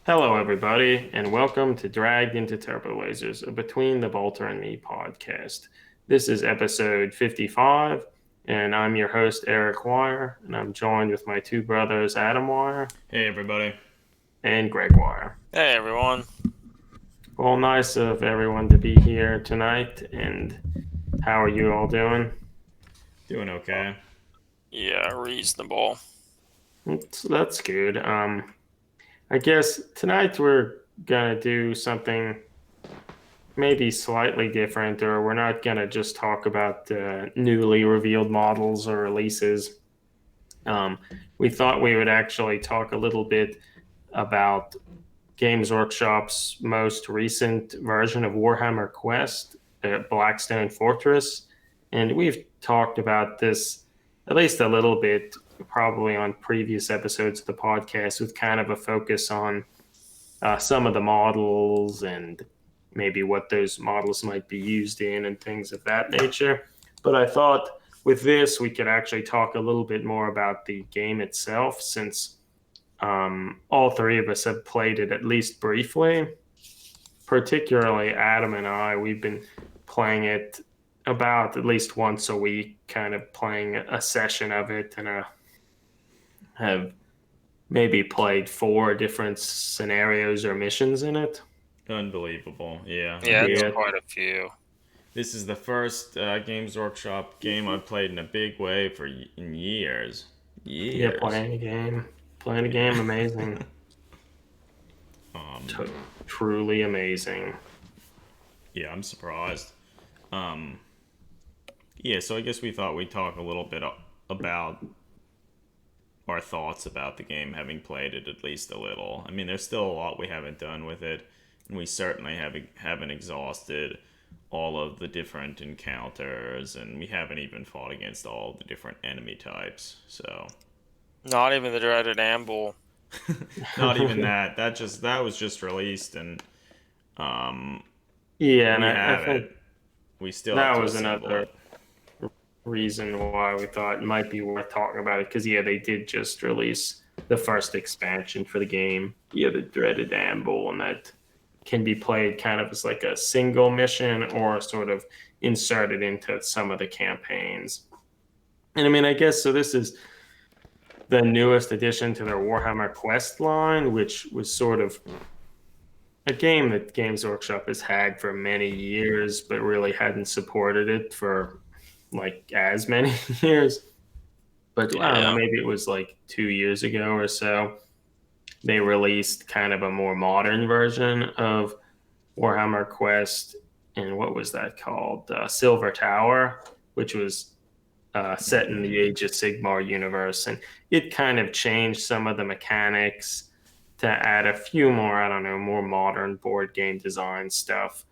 Hello, everybody, and welcome to Dragged into Turbolasers, a Between the Bolter and Me podcast. This is episode 55, and I'm your host, Eric Wire, and I'm joined with my two brothers, Adam Wire Hey everybody. and Greg Wire. Hey everyone. Well, nice of everyone to be here tonight, and how are you all doing? Doing okay. Yeah, reasonable. That's good. I guess tonight we're gonna do something maybe slightly different, or we're not going to just talk about newly revealed models or releases. Um, we thought we would actually talk a little bit about Games Workshop's most recent version of Warhammer Quest, Blackstone Fortress. And we've talked about this at least a little bit, probably on previous episodes of the podcast, with kind of a focus on some of the models and maybe what those models might be used in and things of that nature. But I thought with this, we could actually talk a little bit more about the game itself, since all three of us have played it at least briefly. Particularly Adam and I, we've been playing it about at least once a week, kind of playing a session of it, and have maybe played 4 different scenarios or missions in it. Unbelievable. Yeah. Yeah, it's Yeah, quite a few. This is the first Games Workshop game I've played in a big way in years. yeah, Years. playing a game. Playing a game, amazing. um, Truly amazing. yeah, I'm surprised. Um, yeah, so I guess we thought we'd talk a little bit about our thoughts about the game, having played it at least a little. I mean, there's still a lot we haven't done with it, and we certainly haven't exhausted all of the different encounters, and we haven't even fought against all the different enemy types. So, Not even the dreaded amble. not even that. That was just released, and Yeah, and we I have think it. We still have that to was assemble another it. reason why we thought it might be worth talking about it. Because, yeah, they did just release the first expansion for the game. Yeah, the Dreaded Amble, and that can be played kind of as like a single mission or sort of inserted into some of the campaigns. And I mean, I guess so. This is the newest addition to their Warhammer Quest line, which was sort of a game that Games Workshop has had for many years, but really hadn't supported it for like as many years. But I don't know, Yeah. maybe it was like 2 years ago or so. They released kind of a more modern version of Warhammer Quest, and what was that called? Silver Tower, which was set in the Age of Sigmar universe, and it kind of changed some of the mechanics to add a few more, I don't know, more modern board game design stuff.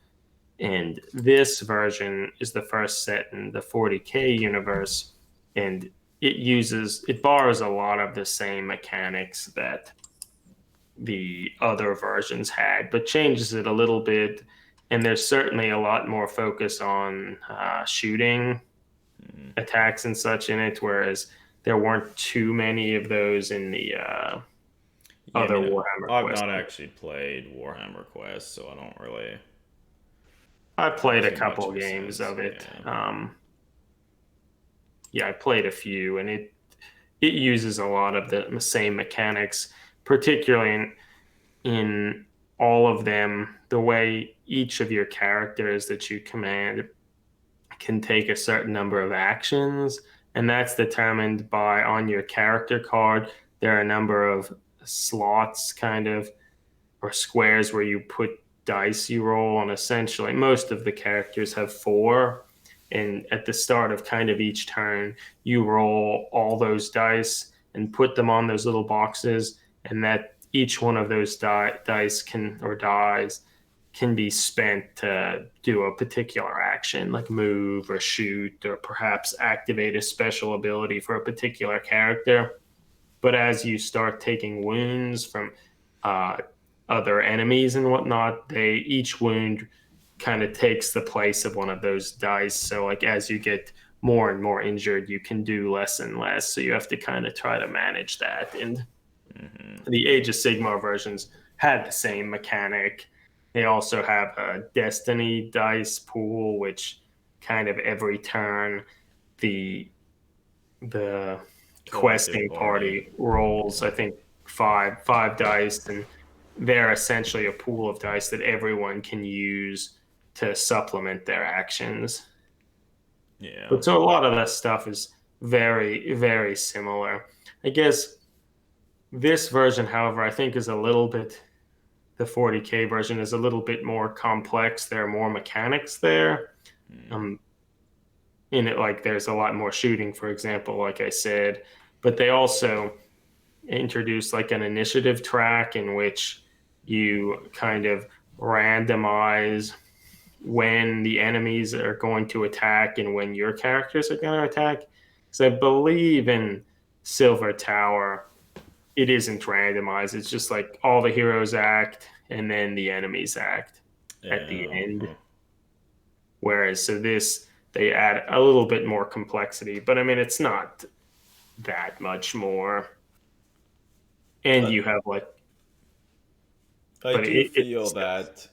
And this version is the first set in the 40K universe, and it borrows a lot of the same mechanics that the other versions had, but changes it a little bit. And there's certainly a lot more focus on shooting attacks and such in it, whereas there weren't too many of those in the Yeah, I other mean, Warhammer I've Quest. not actually played Warhammer Quest, so I don't really I have played a too much couple of a games sense. of it. Yeah. Yeah, I played a few, and it uses a lot of the same mechanics, particularly in all of them. The way each of your characters that you command can take a certain number of actions, and that's determined by on your character card. There are a number of slots, kind of, or squares where you put dice you roll, and essentially most of the characters have 4. And at the start of kind of each turn, you roll all those dice and put them on those little boxes, and that each one of those dice can or dies can be spent to do a particular action, like move or shoot, or perhaps activate a special ability for a particular character. But as you start taking wounds from uh, other enemies and whatnot, they each wound kind of takes the place of one of those dice. So like as you get more and more injured, you can do less and less. So you have to kind of try to manage that. And The Age of Sigmar versions had the same mechanic. They also have a Destiny dice pool, which kind of every turn the the Collective questing party. party rolls, I think, five dice, and they're essentially a pool of dice that everyone can use to supplement their actions. Yeah. But so a lot of that stuff is very, very similar. I guess this version, however, I think is a little bit, the 40K version is a little bit more complex. There are more mechanics there. Um, in it, like there's a lot more shooting, for example, like I said, but they also introduced like an initiative track in which you kind of randomize when the enemies are going to attack and when your characters are going to attack. Because I believe in Silver Tower, it isn't randomized. It's just like all the heroes act and then the enemies act at the Yeah. end. Whereas, so this, they add a little bit more complexity, but I mean, it's not that much more. And I, you have like, I but do it feel still, that,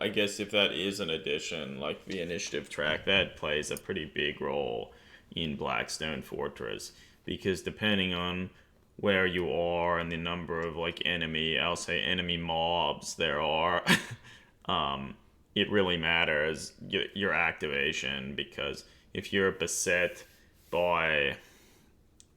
I guess if that is an addition, like the initiative track, that plays a pretty big role in Blackstone Fortress. Because depending on where you are and the number of like I'll say enemy mobs there are, um, it really matters your activation. Because if you're beset by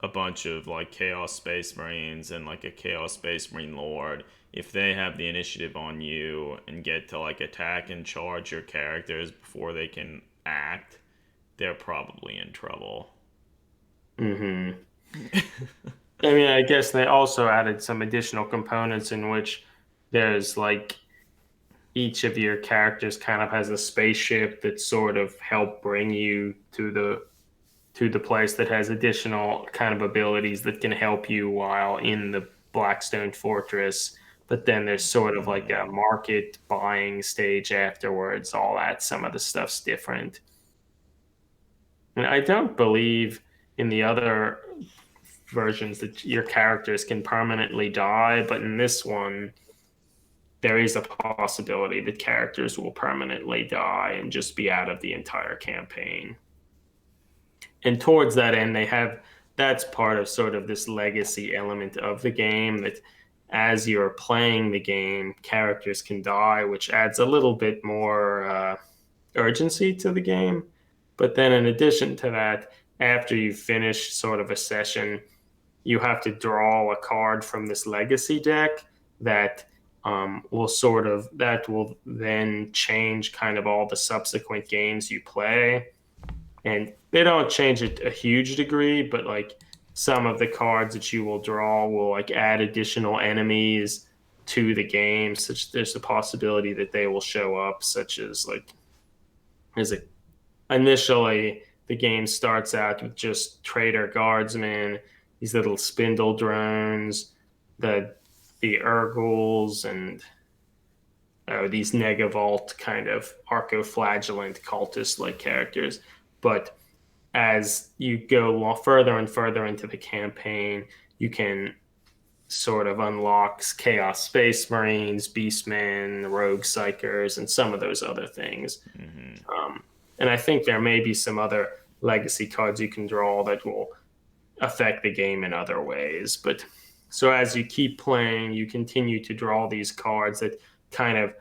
a bunch of like Chaos Space Marines and like a Chaos Space Marine Lord, if they have the initiative on you and get to like attack and charge your characters before they can act, they're probably in trouble. mm-hmm. I mean, I guess they also added some additional components in which there's like each of your characters kind of has a spaceship that sort of help bring you to the place that has additional kind of abilities that can help you while in the Blackstone Fortress. But then there's sort of like a market buying stage afterwards. All that, some of the stuff's different. And I don't believe in the other versions that your characters can permanently die, but in this one, there is a possibility that characters will permanently die and just be out of the entire campaign. And towards that end, they have, that's part of sort of this legacy element of the game, that as you're playing the game, characters can die, which adds a little bit more urgency to the game. But then, in addition to that, after you finish sort of a session, you have to draw a card from this legacy deck that will sort of, that will then change kind of all the subsequent games you play. And they don't change it a huge degree, but like some of the cards that you will draw will like add additional enemies to the game, such there's a possibility that they will show up, such as like, as a, initially the game starts out with just trader guardsmen, these little spindle drones, the the Urgles, and these Negavolt kind of arcoflagellant cultist like characters. But as you go further and further into the campaign, you can sort of unlock Chaos Space Marines, Beastmen, Rogue Psychers, and some of those other things. And I think there may be some other legacy cards you can draw that will affect the game in other ways. But so as you keep playing, you continue to draw these cards that kind of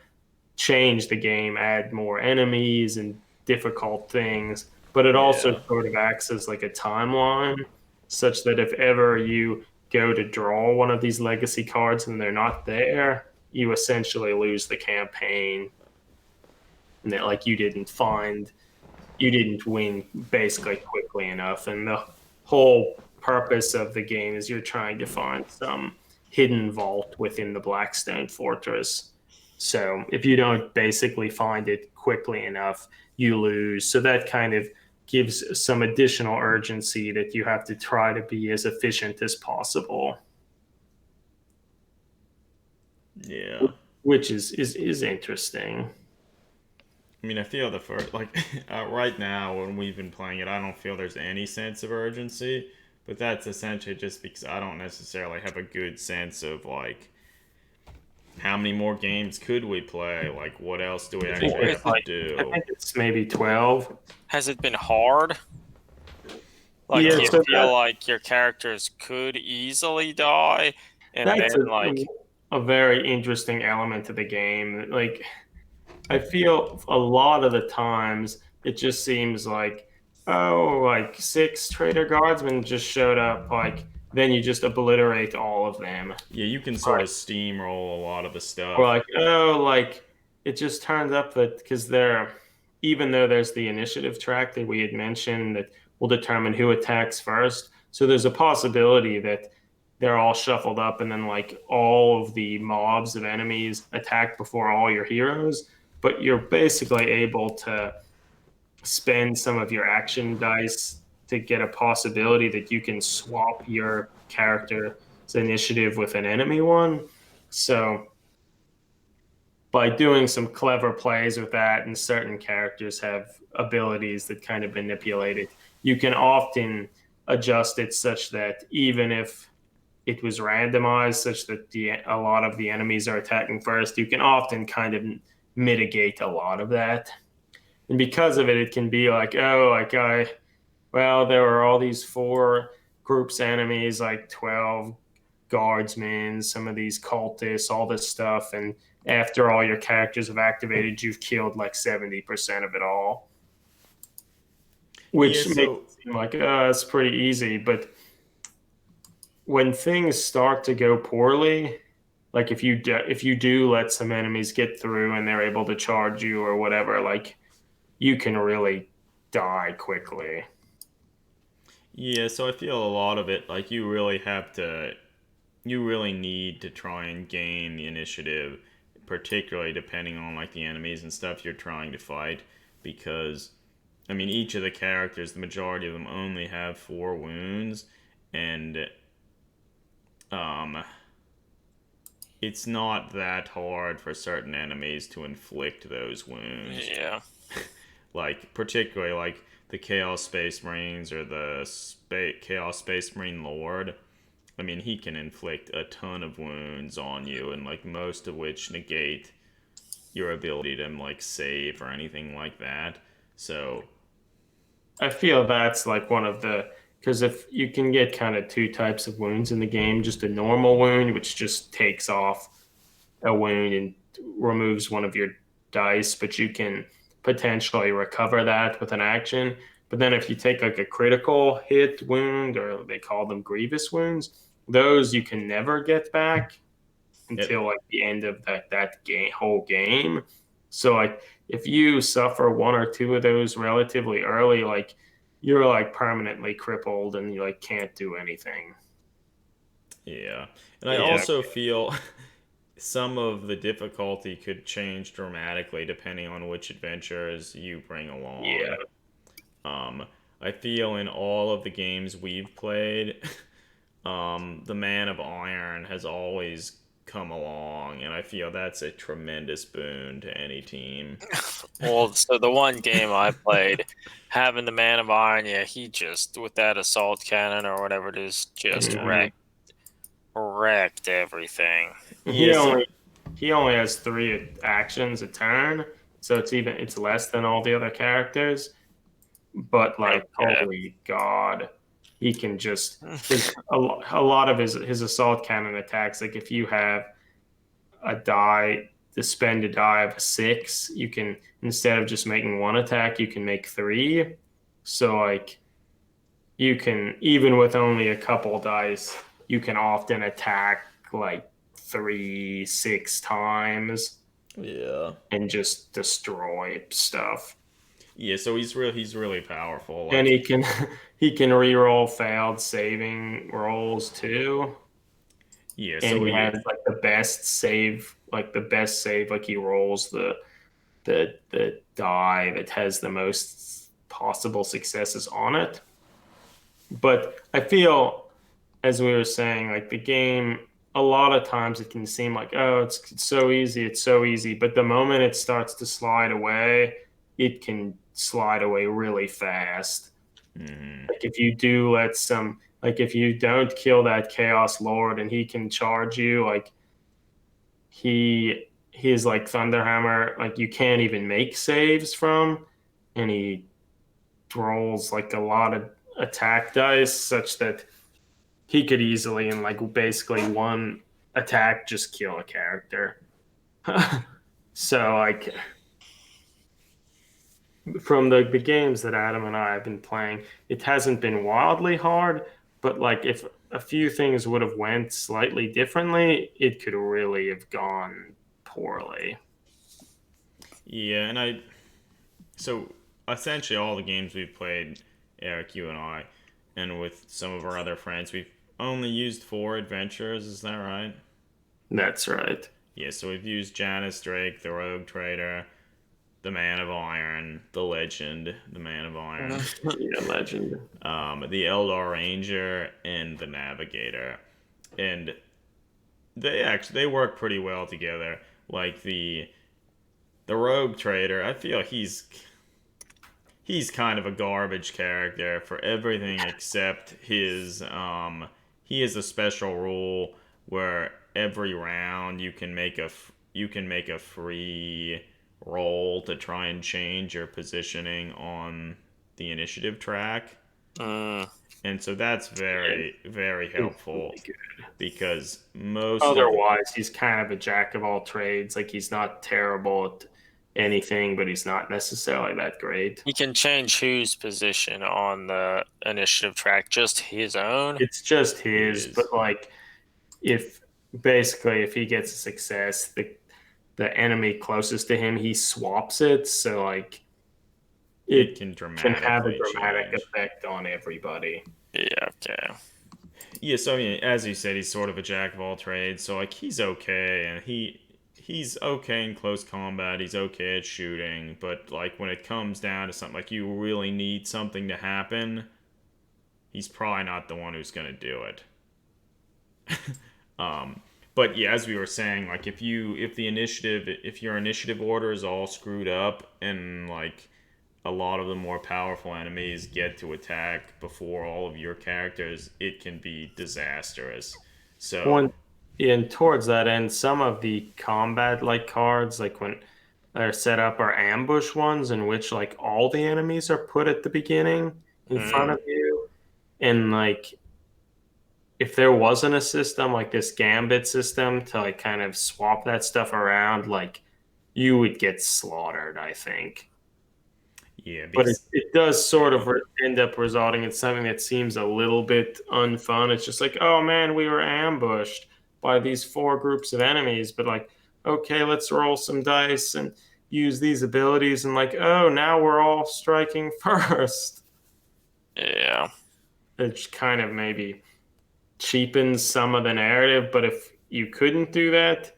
change the game, add more enemies and difficult things. But it also Yeah. sort of acts as like a timeline, such that if ever you go to draw one of these legacy cards and they're not there, you essentially lose the campaign. And that, like, you didn't win basically quickly enough. And the whole purpose of the game is you're trying to find some hidden vault within the Blackstone Fortress. So if you don't basically find it quickly enough, you lose. So that kind of gives some additional urgency that you have to try to be as efficient as possible, Yeah. which is interesting. I mean, I feel the first, like, right now when we've been playing it, I don't feel there's any sense of urgency. but that's essentially just because I don't necessarily have a good sense of like how many more games could we play? Like, what else do we I think actually it's have to like I do? think it's maybe 12. Has it been hard? Like, Yeah, do you so feel like your characters could easily die, and that's then like, a very interesting element to the game. Like, I feel a lot of the times it just seems like, oh, like 6 Trader Guardsmen just showed up. Like, then you just obliterate all of them. Yeah, you can sort Right. of steamroll a lot of the Or stuff. like, oh, like it just turns up that because they're, even though there's the initiative track that we had mentioned that will determine who attacks first. So there's a possibility that they're all shuffled up and then like all of the mobs of enemies attack before all your heroes. But you're basically able to spend some of your action dice to get a possibility that you can swap your character's initiative with an enemy one. So by doing some clever plays with that, and certain characters have abilities that kind of manipulate it, you can often adjust it such that even if it was randomized, such that a lot of the enemies are attacking first, you can often kind of mitigate a lot of that. And because of it, it can be like, oh, like well, there were all these 4 groups of enemies, like 12 guardsmen, some of these cultists, all this stuff. And after all your characters have activated, you've killed like 70% of it all, Yeah, which makes so it seem like, it's pretty easy. But when things start to go poorly, like if you do let some enemies get through and they're able to charge you or whatever, like you can really die quickly. yeah, so I feel a lot of it like you really need to try and gain the initiative, particularly depending on like the enemies and stuff you're trying to fight, because I mean each of the characters, the majority of them only have 4 wounds, and um, it's not that hard for certain enemies to inflict those wounds. yeah, Like particularly like the Chaos Space Marines or the Chaos Space Marine Lord. I mean, he can inflict a ton of wounds on you, and like most of which negate your ability to like save or anything like that. So I feel that's like one of the, because if you can get kind of 2 types of wounds in the game, just a normal wound, which just takes off a wound and removes one of your dice, but you can potentially recover that with an action. But then if you take like a critical hit wound, or they call them grievous wounds, those you can never get back it, until like the end of that game whole game. So like if you suffer 1 or 2 of those relatively early, like you're like permanently crippled and you like can't do anything. yeah, and I Yeah, also feel some of the difficulty could change dramatically depending on which adventures you bring along. yeah. Um, I feel in all of the games we've played, the Man of Iron has always come along, and I feel that's a tremendous boon to any team. well, so the one game I played, having the Man of Iron, yeah, he just with that assault cannon or whatever it is, just Mhm. wrecked everything. He Yes, only he only has 3 actions a turn, so it's less than all the other characters. But like, Okay. holy god, he can just, because a lot of his assault cannon attacks, like if you have a die to spend a die of a 6, you can, instead of just making 1 attack, you can make 3. So like you can, even with only a couple dice, you can often attack like 3, 6 times yeah, and just destroy stuff. yeah. So he's really powerful. And Like, he can reroll failed saving rolls too. yeah. And So he he has like the best save, like he rolls the die that has the most possible successes on it. But I feel, as we were saying, like the game, a lot of times it can seem like, oh, it's so easy, it's so easy. But the moment it starts to slide away, it can slide away really fast. mhm. Like if you do let some Like if you don't kill that Chaos Lord and he can charge you, like his like Thunderhammer, like you can't even make saves from, and he rolls like a lot of attack dice such that he could easily in like basically one attack just kill a character. So like from the games that Adam and I have been playing, it hasn't been wildly hard, but like if a few things would have went slightly differently, it could really have gone poorly. Yeah, and so essentially all the games we've played, Eric, you and I, and with some of our other friends, we've only used 4 adventurers. Is that right? That's right. Yeah, so we've used Janice Drake, the Rogue Trader, the Man of Iron, the Legend, the Man of Iron, Yeah, legend. the Eldar Ranger, and the Navigator, and they work pretty well together. Like the Rogue Trader, I feel he's kind of a garbage character for everything except his he has a special rule where every round you can make a free roll to try and change your positioning on the initiative track. Mm, And so that's very It's helpful really good. because most of Otherwise, he's kind of a jack of all trades. Like he's not terrible at anything, but he's not necessarily that great. he can change whose position on the initiative track, just his own. It's just his, but is like if basically if he gets a success, the enemy closest to him, he swaps it. So like it it can can have a dramatically dramatic change. effect on everybody. Yeah, okay. Yeah, so I mean, as you said, he's sort of a jack of all trades. So like he's okay, and he's okay in close combat. He's okay at shooting, but like when it comes down to something like you really need something to happen, he's probably not the one who's gonna do it. Um, but yeah, as we were saying, like if your initiative order is all screwed up and like a lot of the more powerful enemies get to attack before all of your characters, it can be disastrous. So One and towards that end, some of the combat like cards, like when they're set up, are ambush ones in which like all the enemies are put at the beginning in front Mm, of you. And like if there wasn't a system like this gambit system to like kind of swap that stuff around, like you would get slaughtered, I think. yeah, But because it does sort yeah, of end up resulting in something that seems a little bit unfun. It's just like, oh man, we were ambushed by these four groups of enemies, but like, okay, let's roll some dice and use these abilities, and like, oh, now we're all striking first. yeah. It kind of maybe cheapens some of the narrative, but if you couldn't do that,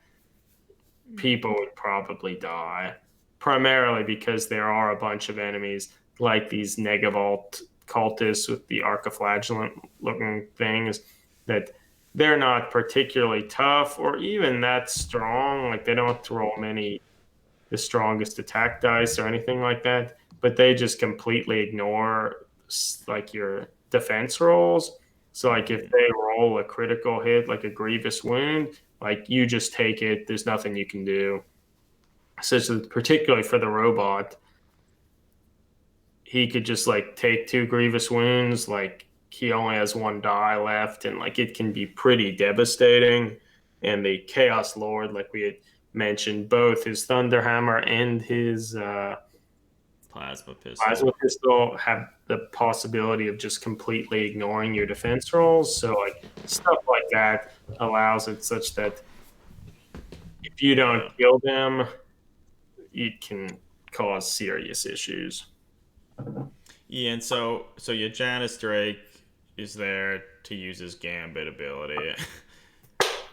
people would probably die. Primarily because there are a bunch of enemies like these Negavolt cultists with the archiflagellant looking things that they're not particularly tough or even that strong. Like they don't throw many the strongest attack dice or anything like that, but they just completely ignore like your defense rolls. So like if they roll a critical hit, like a grievous wound, like you just take it. There's nothing you can do. So particularly for the robot, he could just like take two grievous wounds. Like he only has one die left, and like it can be pretty devastating. And the Chaos Lord, like we had mentioned, both his Thunderhammer and his plasma Plasma pistol. Pistol have the possibility of just completely ignoring your defense rolls. So like stuff like that allows it such that if you don't Yeah, kill them, it can cause serious issues. yeah, and so yeah, Janice Drake is there to use his gambit ability.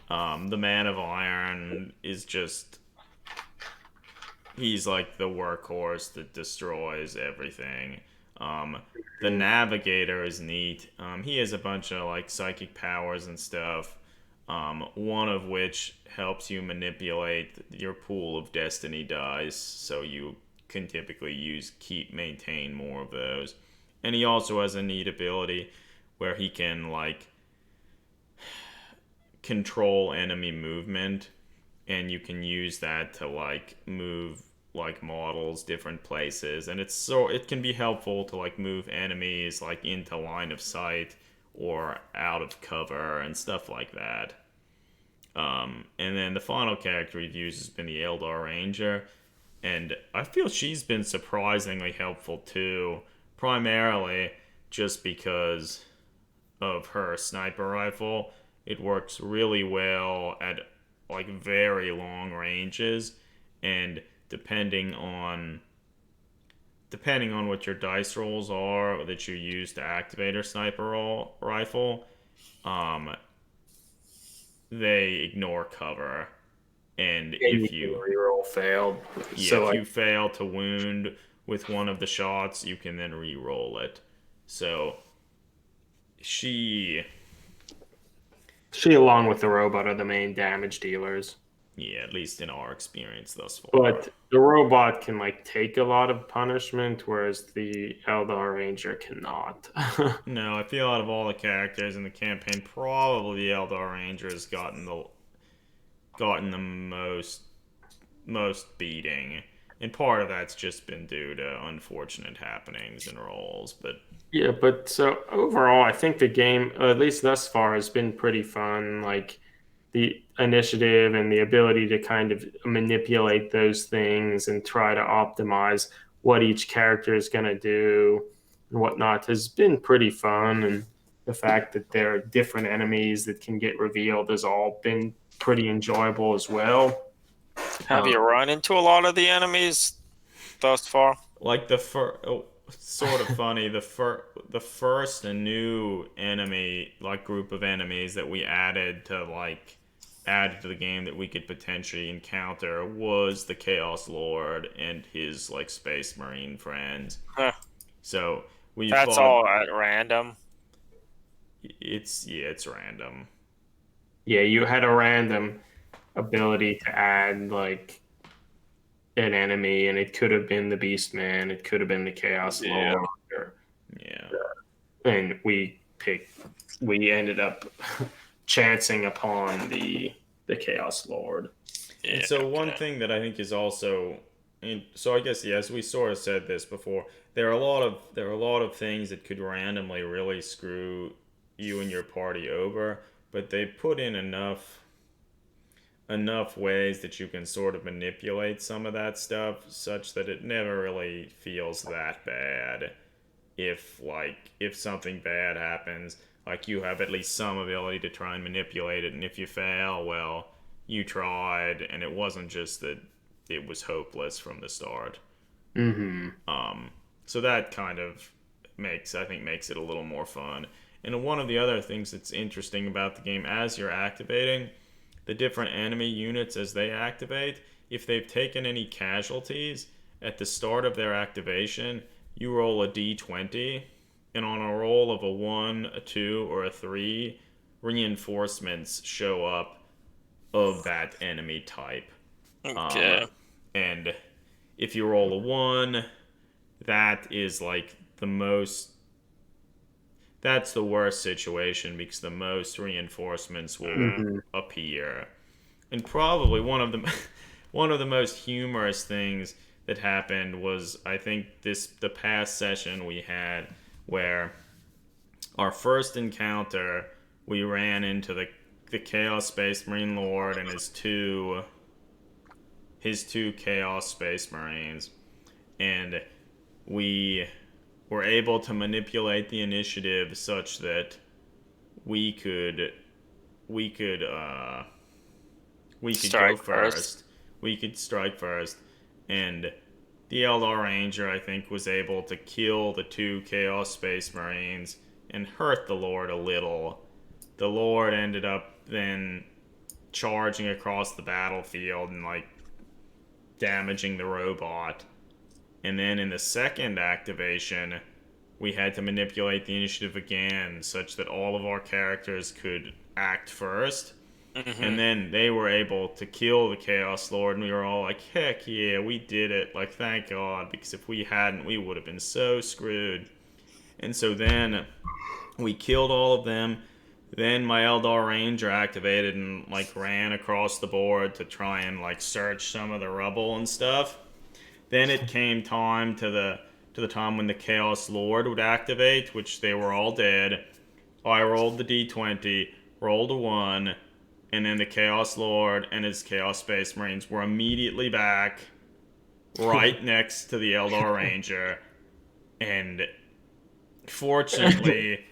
The Man of Iron is just he's like the workhorse that destroys everything. Um, the Navigator is neat. He has a bunch of like psychic powers and stuff. One of which helps you manipulate your pool of destiny dice, so you can typically maintain more of those. And he also has a neat ability where he can like control enemy movement, and you can use that to like move like models different places, and it can be helpful to like move enemies like into line of sight or out of cover and stuff like that. And then the final character we've used has been the Eldar Ranger, and I feel she's been surprisingly helpful too, primarily just because of her sniper rifle. It works really well at like very long ranges, and depending on what your dice rolls are that you use to activate her rifle, um, they ignore cover. And And you can reroll failed. yeah, So if like, you fail to wound with one of the shots, you can then re-roll it. So she, she along with the robot are the main damage dealers. yeah, at least in our experience thus far. But the robot can like take a lot of punishment, whereas the Eldar Ranger cannot. No, I feel out of all the characters in the campaign, probably the Eldar Ranger has gotten the most beating, and part of that's just been due to unfortunate happenings and rolls. But Yeah, but so overall, I think the game, at least thus far, has been pretty fun. Like the initiative and the ability to kind of manipulate those things and try to optimize what each character is going to do and whatnot has been pretty fun. And the fact that there are different enemies that can get revealed has all been pretty enjoyable as well. Have you run into a lot of the enemies thus far? like sort of funny, the first new enemy like group of enemies that we added to the game that we could potentially encounter was the Chaos Lord and his like Space Marine friends. Huh. So we That's fought. all at random. It's random. Yeah, you had a random ability to add like an enemy, and it could have been the Beastman, it could have been the Chaos Yeah. Lord, or, Yeah. and we ended up chancing upon the Chaos Lord. And Yeah. so one Okay. thing that I think is also, and so I guess yes, we sort of said this before. There are a lot of things that could randomly really screw you and your party over, but they put in enough ways that you can sort of manipulate some of that stuff such that it never really feels that bad. If something bad happens, like you have at least some ability to try and manipulate it, and if you fail, well, you tried, and it wasn't just that it was hopeless from the start. Mm-hmm. So that kind of makes it a little more fun. And one of the other things that's interesting about the game, as you're activating the different enemy units as they activate, if they've taken any casualties at the start of their activation, you roll a d20, and on a roll of a 1, a 2, or a 3, reinforcements show up of that enemy type. Okay. And if you roll a 1, that is like that's the worst situation because the most reinforcements will Mm-hmm. appear. And probably one of the most humorous things that happened was, I think, the past session we had where our first encounter we ran into the Chaos Space Marine Lord and his two Chaos Space Marines, and we were able to manipulate the initiative such that we could we could uh we could go Strike first. first. We could strike first, and the Eldar Ranger, I think, was able to kill the two Chaos Space Marines and hurt the Lord a little. The Lord ended up then charging across the battlefield and like damaging the robot. And then in the second activation, we had to manipulate the initiative again such that all of our characters could act first. And Mm-hmm. then they were able to kill the Chaos Lord, and we were all like, heck yeah, we did it. Like, thank God, because if we hadn't, we would have been so screwed. And so then We killed all of them. Then my Eldar Ranger activated and like ran across the board to try and like search some of the rubble and stuff. Then it came time to the time when the Chaos Lord would activate, which they were all dead. I rolled the d20, rolled a 1, and then the Chaos Lord and his Chaos Space Marines were immediately back, right next to the Eldar Ranger. And fortunately,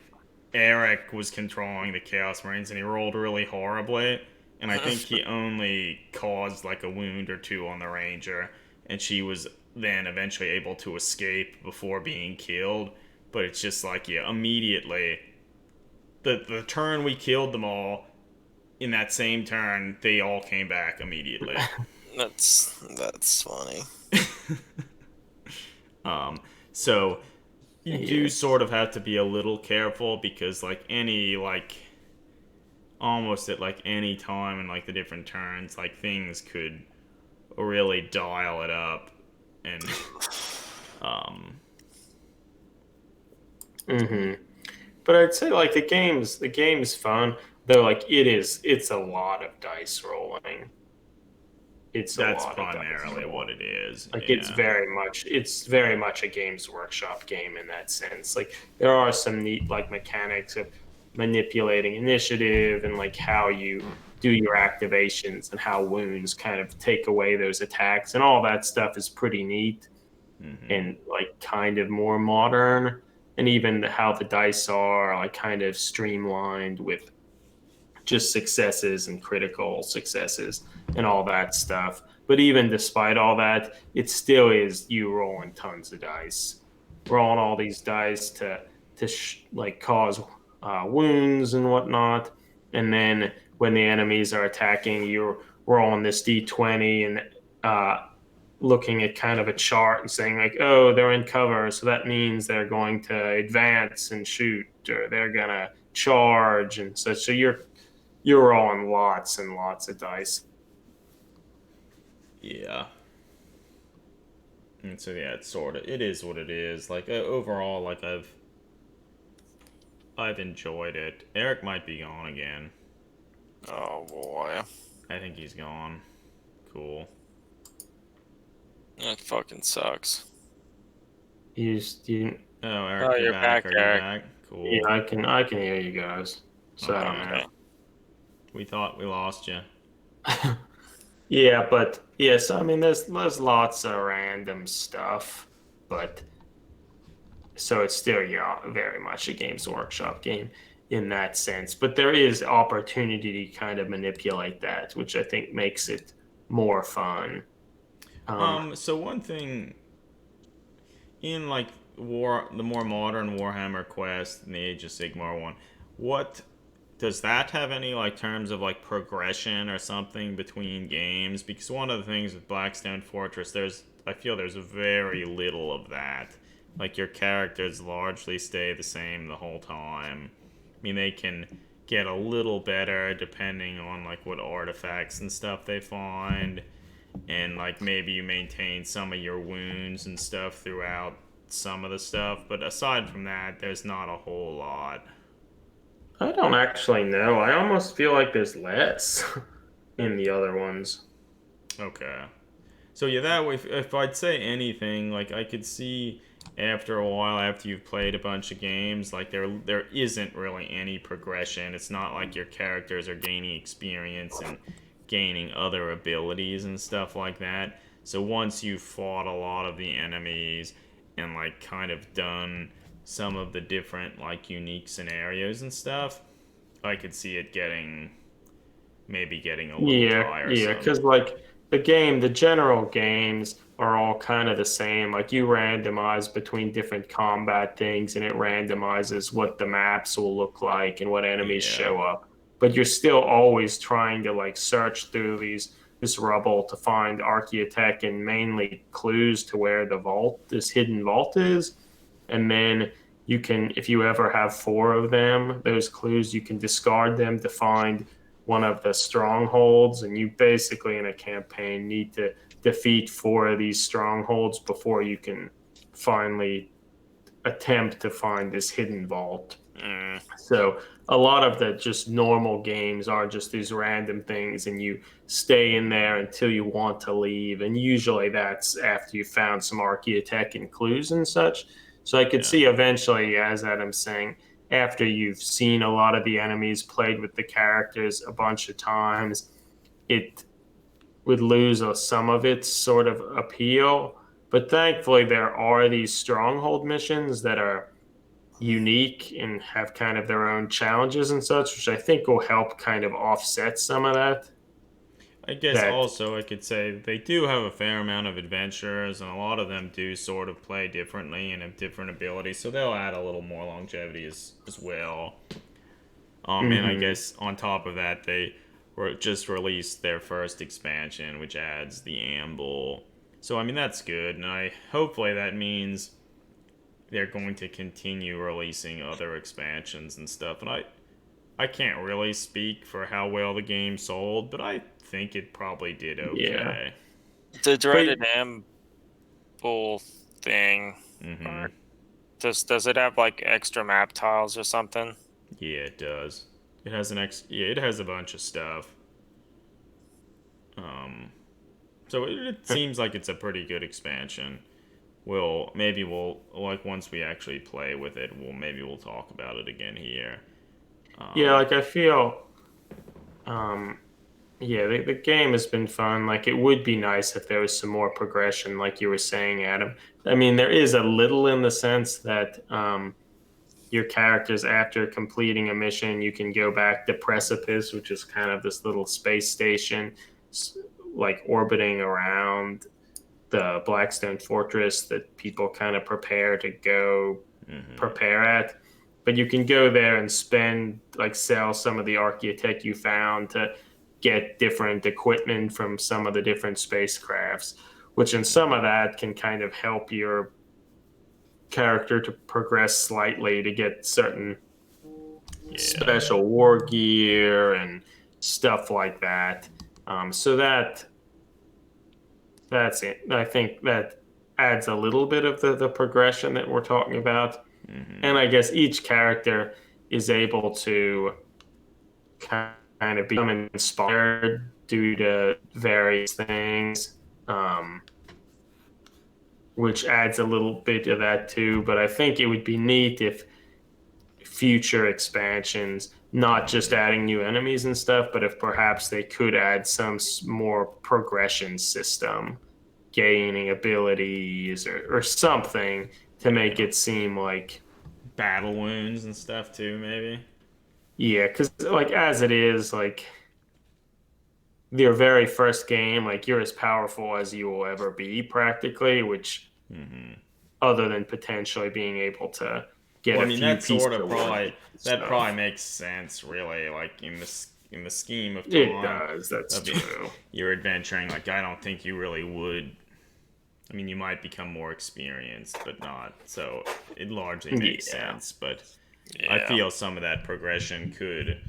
Eric was controlling the Chaos Marines and he rolled really horribly. And I think he only caused like a wound or two on the Ranger. And she was then eventually able to escape before being killed. But it's just like, yeah, immediately. The turn we killed them all, in that same turn, they all came back immediately. That's funny. So you do Yes. sort of have to be a little careful because like any like almost at like any time in like the different turns, like things could really dial it up and But I'd say like the game's fun, though like it's a lot of dice rolling. It's a that's lot of dice primarily what rolling. it is. Like Yeah. it's very much a Games Workshop game in that sense. Like there are some neat like mechanics of manipulating initiative and like how you do your activations and how wounds kind of take away those attacks and all that stuff is pretty neat and like kind of more modern, and even how the dice are like kind of streamlined with just successes and critical successes and all that stuff. But even despite all that, it still is you rolling tons of dice, rolling all these dice to like cause wounds and whatnot. And then when the enemies are attacking, you're rolling this d20 and looking at kind of a chart and saying like, oh, they're in cover, so that means they're going to advance and shoot, or they're gonna charge and such. So you're rolling lots and lots of dice. Yeah. And so yeah, it's sort of it is what it is. Like overall, like I've enjoyed it. Eric might be gone again. Oh boy, I think he's gone. Cool. that fucking sucks. You Oh, Eric, Oh, you're you're back. back, Are you Eric. back? yeah, Cool. I can hear you guys. So I don't Okay. Okay. We thought we lost you. know. Yeah, but yes, I mean there's lots of random stuff, but so it's still yeah very much a Games Workshop game in that sense. But there is opportunity to kind of manipulate that, which I think makes it more fun. Um, So one thing in like war, the more modern Warhammer Quest and the Age of Sigmar one, what does that have any like terms of like progression or something between games? Because one of the things with Blackstone Fortress, I feel there's very little of that. Like your characters largely stay the same the whole time. I mean, they can get a little better depending on like what artifacts and stuff they find, and like maybe you maintain some of your wounds and stuff throughout some of the stuff. But aside from that, there's not a whole lot. I don't actually know. I almost feel like there's less in the other ones. Okay. So yeah, that way, if I'd say anything, like I could see after a while, after you've played a bunch of games, like there isn't really any progression. It's not like your characters are gaining experience and gaining other abilities and stuff like that. So once you've fought a lot of the enemies and like kind of done some of the different like unique scenarios and stuff, I could see it getting a little Yeah, tiresome. because like the general games are all kind of the same. Like you randomize between different combat things, and it randomizes what the maps will look like and what enemies Yeah. show up. But you're still always trying to like search through this rubble to find archaeotech and mainly clues to where this hidden vault is. And then you can, if you ever have four of them, those clues, you can discard them to find one of the strongholds. And you basically, in a campaign, need to defeat four of these strongholds before you can finally attempt to find this hidden vault. Mm. So a lot of the just normal games are just these random things, and you stay in there until you want to leave. And usually that's after you found some archaeotech and clues and such. So I could Yeah. see eventually, as Adam's saying, after you've seen a lot of the enemies, played with the characters a bunch of times, it would lose some of its sort of appeal. But thankfully, there are these stronghold missions that are unique and have kind of their own challenges and such, which I think will help kind of offset some of that. I guess That also I could say they do have a fair amount of adventurers, and a lot of them do sort of play differently and have different abilities, so they'll add a little more longevity as well. And I hmm guess on top of that, they just released their first expansion, which adds the amble. So I mean that's good, and I hopefully that means they're going to continue releasing other expansions and stuff. And I can't really speak for how well the game sold, but I think it probably did yeah, okay. The but dreaded amble thing, Mm-hmm. or does it have like extra map tiles or something? Yeah, it does. It has yeah, it has a bunch of stuff. Um, so it seems like it's a pretty good expansion. We'll like once we actually play with it, we'll talk about it again here. yeah, Um, like I feel, um, yeah, the game has been fun. Like it would be nice if there was some more progression, like you were saying, Adam. I mean, there is a little in the sense that your characters, after completing a mission, you can go back to Precipice, which is kind of this little space station, like orbiting around the Blackstone fortress that people kind of prepare to go mhm. prepare at. But you can go there and spend, like, sell some of the archaeotech you found to get different equipment from some of the different spacecrafts, which in some of that can kind of help your character to progress slightly to get certain Yeah. special war gear and stuff like that. So that's it. I think that adds a little bit of the progression that we're talking about. Mhm. And I guess each character is able to kind of become inspired due to various things, um, which adds a little bit of that too. But I think it would be neat if future expansions, not just Mhm. adding new enemies and stuff, but if perhaps they could add some more progression system, gaining abilities or something to make Yeah. it seem like, Battle wounds and stuff too, maybe. yeah, because like as it is, like your very first game, like you're as powerful as you will ever be practically, which Mhm. other than potentially being able to get Well, I a mean few that pieces sort of of wood probably and that probably stuff. makes sense, really. Like in the scheme of It time does, that's of true. your adventuring, like I don't think you really would. I mean, you might become more experienced, but not. So it largely makes Yeah. sense. But I Yeah. feel some of that progression could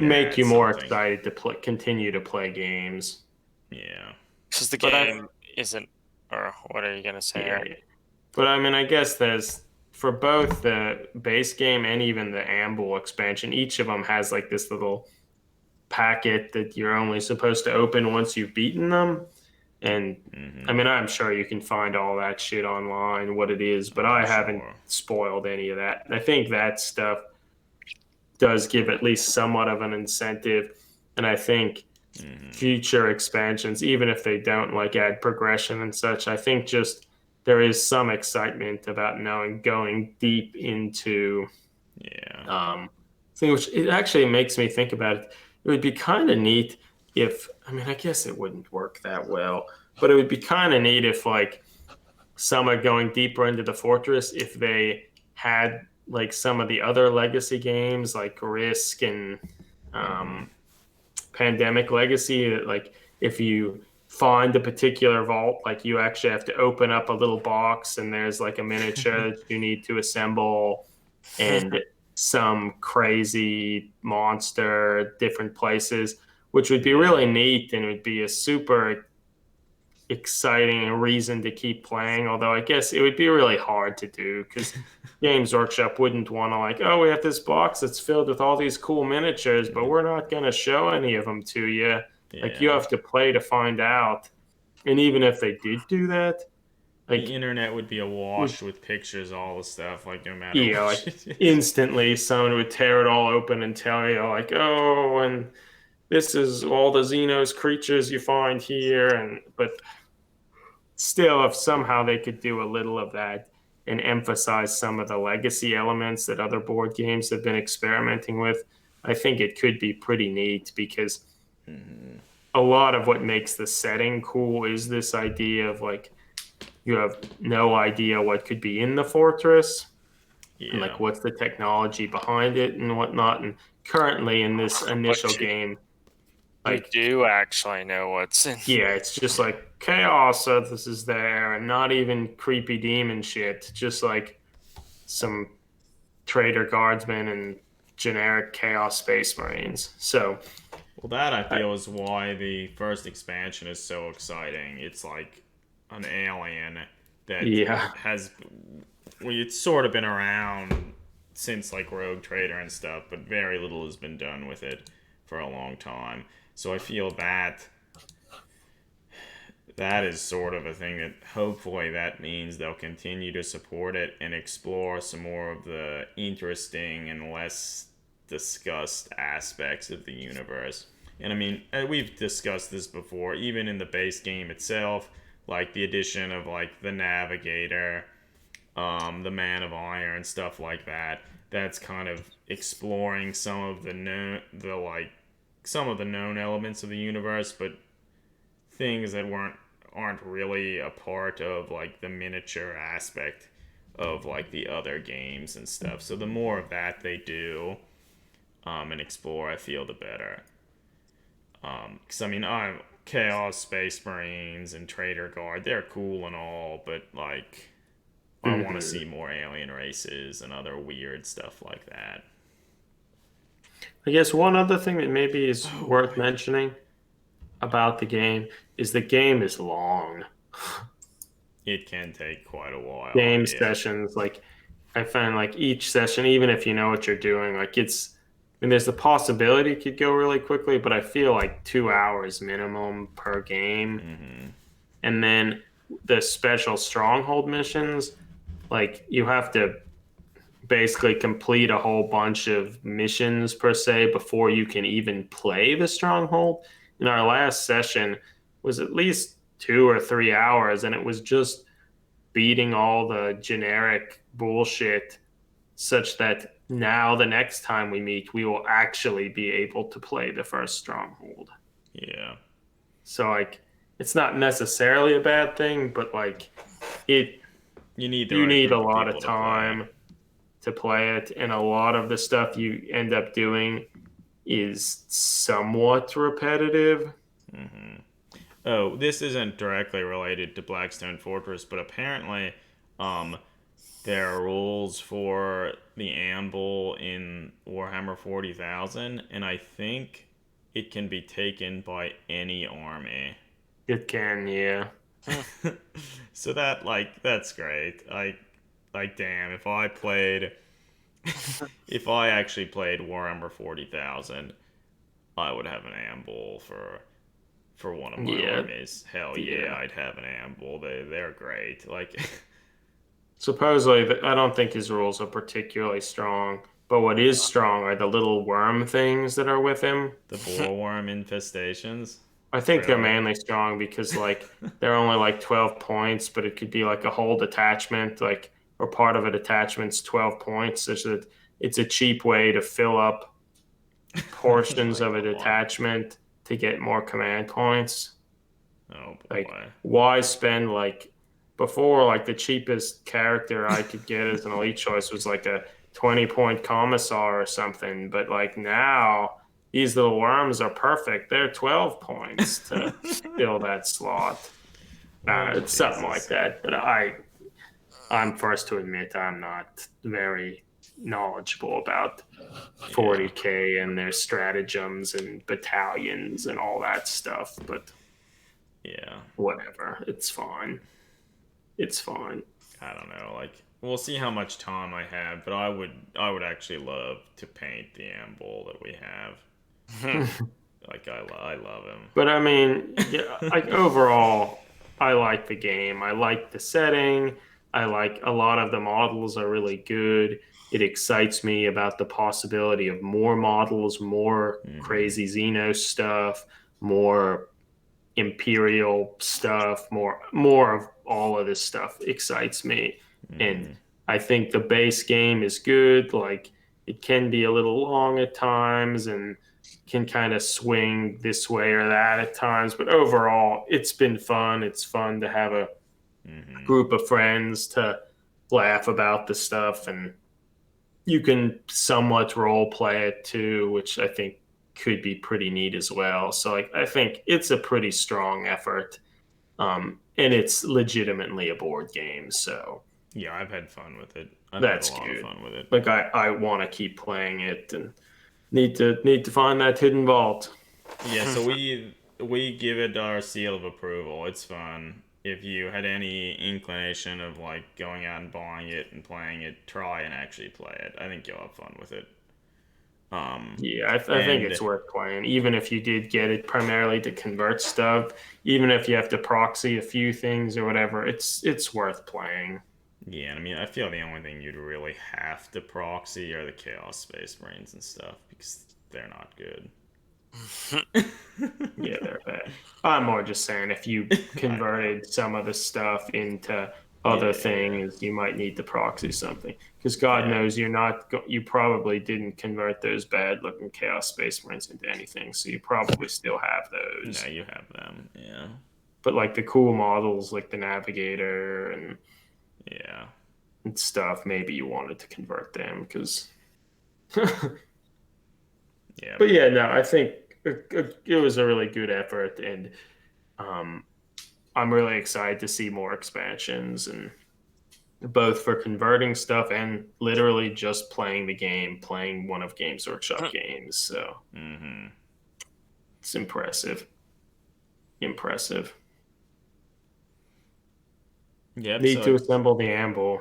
Make add you more something. excited to continue to play games. Yeah. Because the But I, game isn't, or what are you gonna say yeah, here? yeah. But I mean, I guess there's for both the base game and even the Amble expansion, each of them has like this little packet that you're only supposed to open once you've beaten them. And I Mm-hmm. mean, I'm sure you can find all that shit online, what it is, but Oh, I'm I haven't sure. spoiled any of that. And I think that stuff does give at least somewhat of an incentive. And I think Mm-hmm. future expansions, even if they don't like add progression and such, I think just there is some excitement about knowing going deep into Yeah. thing, which it actually makes me think about it. It would be kind of neat if, I mean, I guess it wouldn't work that well, but it would be kind of neat if like some are going deeper into the fortress if they had like some of the other legacy games like Risk and Mm-hmm. um, Pandemic Legacy, that like if you find a particular vault, like you actually have to open up a little box and there's like a miniature that you need to assemble and some crazy monster, different places, which would be really Yeah. neat and would be a super exciting a reason to keep playing. Although I guess it would be really hard to do because Games Workshop wouldn't want to like, oh, we have this box that's filled with all these cool miniatures, but we're not going to show any of them to you. Like you Yeah. have to play to find out. And even if they did do that, The like internet would be awash with pictures, all the stuff, like no matter yeah, what like shit it is. instantly someone would tear it all open and tell you like, oh, and this is all the Xenos creatures you find here, and but still, if somehow they could do a little of that and emphasize some of the legacy elements that other board games have been experimenting with, I think it could be pretty neat because a lot of what makes the setting cool is this idea of like you have no idea what could be in the fortress and Yeah. like what's the technology behind it and whatnot. And currently in this initial But game, you like do actually know what's in. yeah, it's just like chaos this is there and not even creepy demon shit, just like some trader guardsmen and generic chaos space marines. So Well, that I I, feel is why the first expansion is so exciting. It's like an alien that yeah, has, well, it's sort of been around since like Rogue Trader and stuff, but very little has been done with it for a long time. So I feel that that is sort of a thing that hopefully that means they'll continue to support it and explore some more of the interesting and less discussed aspects of the universe. And I mean, we've discussed this before, even in the base game itself, like the addition of like the Navigator, the Man of Iron, stuff like that. That's kind of exploring some of the known, the like some of the known elements of the universe, but things that aren't really a part of like the miniature aspect of like the other games and stuff. So the more of that they do and explore, I feel the better. Because I mean, I'm Chaos Space Marines and Trader Guard. They're cool and all, but like, I want to mhm. see more alien races and other weird stuff like that. I guess one other thing that maybe is Oh worth boy. mentioning about the game is the game is long. It can take quite a while, Game yeah. sessions, like I find like each session, even if you know what you're doing, like I mean, there's the possibility it could go really quickly, but I feel like 2 hours minimum per game. Mm-hmm. And then the special stronghold missions, like you have to basically complete a whole bunch of missions per se before you can even play the stronghold. In our last session was at least 2 or 3 hours, and it was just beating all the generic bullshit such that now the next time we meet, we will actually be able to play the first stronghold. Yeah. So like it's not necessarily a bad thing, but like it You need the you right need a group of lot of people to play. time to play it, and a lot of the stuff you end up doing is somewhat repetitive. Mm-hmm. Oh, this isn't directly related to Blackstone Fortress, but apparently, um, there are rules for the amble in Warhammer 40,000, and I think it can be taken by any army. It can, yeah. Hmm. So that that's great. Damn, if I played if I actually played Warhammer 40,000, I would have an amble for one of my Yeah, armies. Hell yeah, yeah. I'd have an amble. They're great. Like Supposedly, I don't think his rules are particularly strong, but what is strong are the little worm things that are with him. the boreworm infestations. I think they're Really? mainly strong because like they're only like 12 points, but it could be like a whole detachment, like or part of a detachment's 12 points, such that it's a cheap way to fill up Oh portions my of a god. detachment to get more command points. Oh Like, boy. why spend like before, like the cheapest character I could get as an elite choice was like a 20-point commissar or something. But like now, these little worms are perfect. They're 12 points to fill that slot. Oh It's something like Jesus. that. But I'm first to admit I'm not very knowledgeable about Yeah. 40K and their stratagems and battalions and all that stuff. But Yeah. whatever. It's fine. It's fine. I don't know. Like, we'll see how much time I have, but I would actually love to paint the Amble that we have. Like, I love But I mean, yeah, like him. overall, I like the game. I like the setting. I like a lot of the models are really good. It excites me about the possibility of more models, more Hmm. crazy Xeno stuff, more Imperial stuff, more of all of this stuff excites me. And Hmm. I think the base game is good. Like it can be a little long at times and can kind of swing this way or that at times, but overall it's been fun. It's fun to have a Hmm. group of friends to laugh about the stuff, and you can somewhat role play it too, which I think could be pretty neat as well. So like I think it's a pretty strong effort, and it's legitimately a board game, so Yeah, I've had fun with it. I've had a that's lot of good. fun with it. Like I want to keep playing it and need to find that hidden vault. Yeah, so we give it our seal of approval. It's fun. If you had any inclination of like going out and buying it and playing it, try and actually play it. I think you'll have fun with it. Yeah, I think And it's worth playing, even if you did get it primarily to convert stuff. Even if you have to proxy a few things or whatever, it's worth playing. yeah, I mean, I feel the only thing you'd really have to proxy are the Chaos Space Marines and stuff because they're not good. Yeah, they're bad. I'm more just saying if you I know. converted some of the stuff into Yeah, other yeah, things, you might need to proxy something. Because God yeah. knows you probably didn't convert those bad looking Chaos Space Marines into anything, so you probably still have No, those. you have them. Yeah, But like the cool models, like the Navigator yeah, and stuff, maybe you wanted to convert them because. yeah. But yeah, no, I think it was a really good effort, and um, I'm really excited to see more expansions, and both for converting stuff and literally just playing the game, playing one of Games Workshop games. So Mm-hmm. it's impressive. Impressive. Yep. Need So to assemble the amble.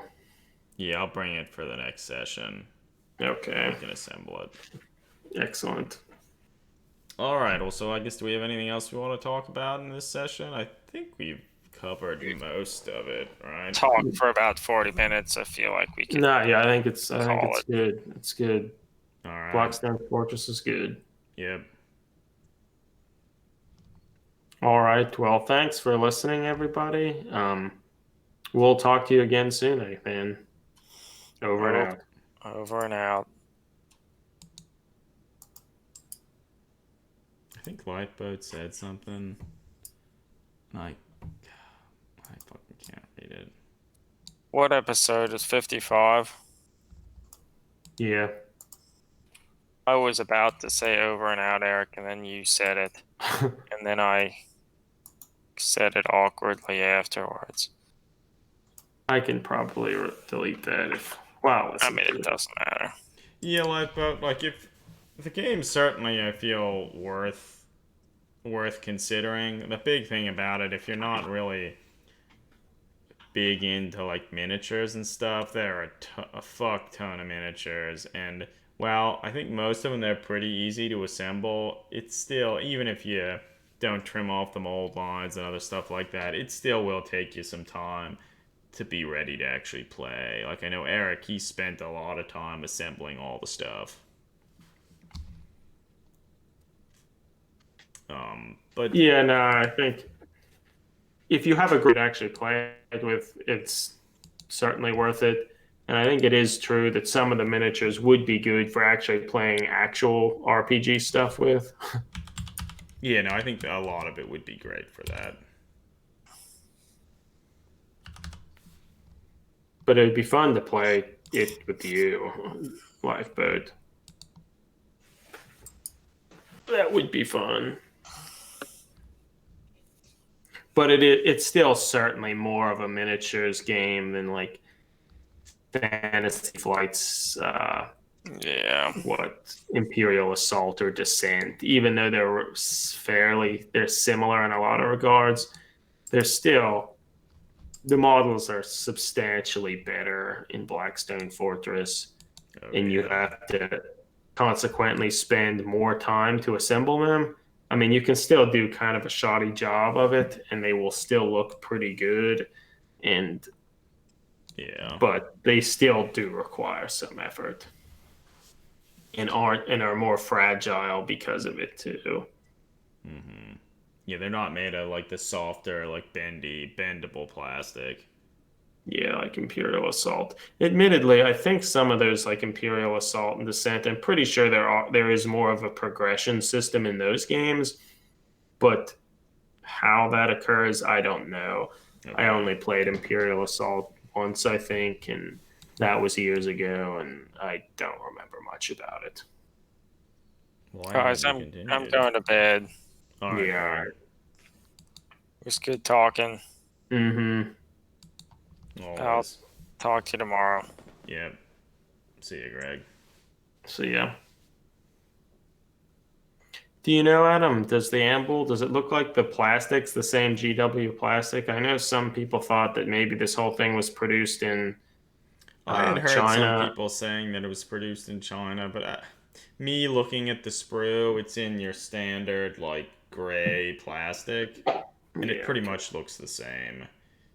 yeah, I'll bring it for the next session. We Okay. can assemble it. Excellent. All right. Well, so I guess do we have anything else we want to talk about in this session? I think we've covered most of it, right? Talk for about 40 minutes. I feel like we could No, yeah, I think it's call it. good. It's good. All right. Blackstone Fortress is good. Yep. All right. Well, thanks for listening, everybody. We'll talk to you again soon, I think. Over and Over, out. over and out. I think Lifeboat said something. Like, I fucking can't read it. What episode is 55? Yeah. I was about to say over and out, Eric, and then you said it. And then I said it awkwardly afterwards. I can probably delete that if. Wow, I listen mean, to it it. doesn't matter. Yeah, Lifeboat. Like, if the game's certainly, I feel worth considering. The big thing about it, if you're not really big into like miniatures and stuff, there are a fuck ton of miniatures, and while I think most of them they're pretty easy to assemble, it's still, even if you don't trim off the mold lines and other stuff like that, it still will take you some time to be ready to actually play. Like, I know Eric, he spent a lot of time assembling all the stuff. But Yeah, no, I think if you have a group to actually play it with, it's certainly worth it. And I think it is true that some of the miniatures would be good for actually playing actual RPG stuff with. yeah, no, I think a lot of it would be great for that. But it'd be fun to play it with you, Lifeboat. That would be fun. But it's still certainly more of a miniatures game than like Fantasy Flight's Yeah. what Imperial Assault or Descent, even though they're similar in a lot of regards, they're still the models are substantially better in Blackstone Fortress, Oh and you yeah. have to consequently spend more time to assemble them. I mean, you can still do kind of a shoddy job of it, and they will still look pretty good, and Yeah. but they still do require some effort and are more fragile because of it too. Yeah, they're not made of like the softer, like bendable plastic. Yeah, like Imperial Assault. Admittedly, I think some of those like Imperial Assault and Descent, I'm pretty sure there is more of a progression system in those games, but how that occurs, I don't know. I Okay. only played Imperial Assault once, I think, and that was years ago, and I don't remember much about it. Why Guys, haven't you I'm continued? going to bed. All right, Yeah. Greg. It was good talking. Mm-hmm. I'll Always. talk to you tomorrow. Yep. See you, Greg. So yeah. Do you know, Adam, does it look like the plastic's the same GW plastic? I know some people thought that maybe this whole thing was produced in I had heard some China. people saying that it was produced in China, but me looking at the sprue, it's in your standard like gray plastic, and it Yeah, pretty okay. much looks the same.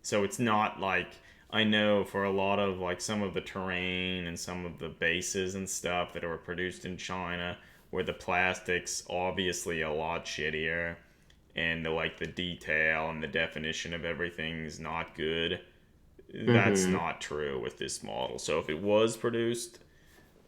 So it's not like I know for a lot of like some of the terrain and some of the bases and stuff that were produced in China, where the plastic's obviously a lot shittier, and the detail and the definition of everything's not good. That's Mm-hmm. not true with this model. So if it was produced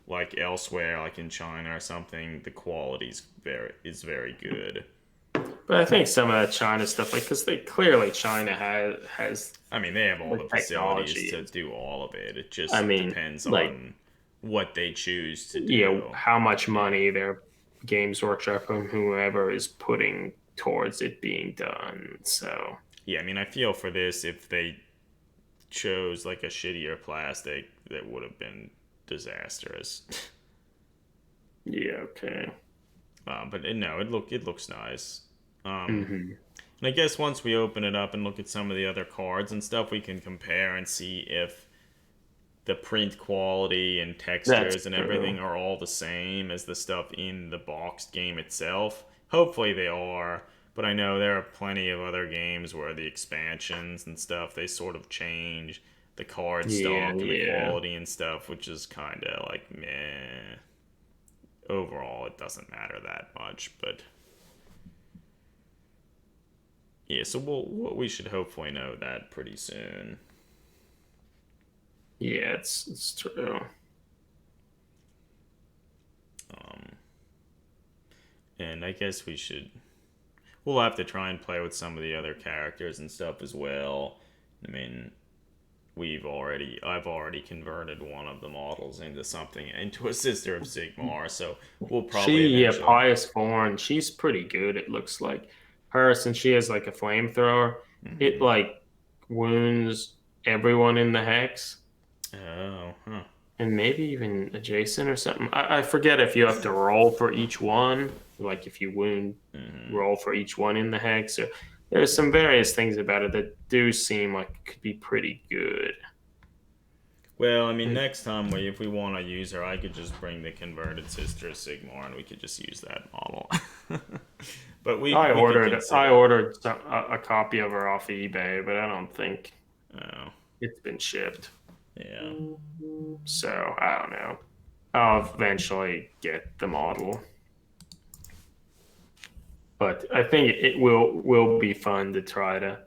like elsewhere, like in China or something, the quality's very good. But I think some of that China stuff, like, because they clearly China has I mean, they have all the the facilities technology. to do all of it. It I just mean, depends like, on what they choose to do. how much Yeah. money their Games Workshop and whoever is putting towards it being done. So Yeah, I mean, I feel for this if they chose like a shittier plastic, that would have been disastrous. yeah, okay. But no, it looks nice. Mm-hmm. And I guess once we open it up and look at some of the other cards and stuff, we can compare and see if the print quality and That's textures and true. everything are all the same as the stuff in the boxed game itself. Hopefully they are, but I know there are plenty of other games where the expansions and stuff they sort of change the card Yeah, stock and the yeah. quality and stuff, which is kind of like meh. Overall, it doesn't matter that much, but yeah. So we should hopefully know that pretty soon. Yeah, it's true. Um, and I guess we'll have to try and play with some of the other characters and stuff as well. I mean, I've already converted one of the models into a sister of Sigmar, so we'll probably Yeah, eventually. Pious Born, she's pretty good, it looks like. Her, since she has like a flamethrower, it Hmm. like wounds everyone in the hex Oh, huh. and maybe even adjacent or something. I forget if you have to roll for each one, like if you wound, Hmm. roll for each one in the hex. Or there's some various things about it that do seem like it could be pretty good. Well, I mean, next time if we want to use her, I could just bring the converted sister of Sigmar, and we could just use that model. But we could I consider. ordered a copy of her off eBay, but I don't think Oh, it's been shipped. yeah. So I don't know. I'll eventually get the model, but I think it will be fun to try to.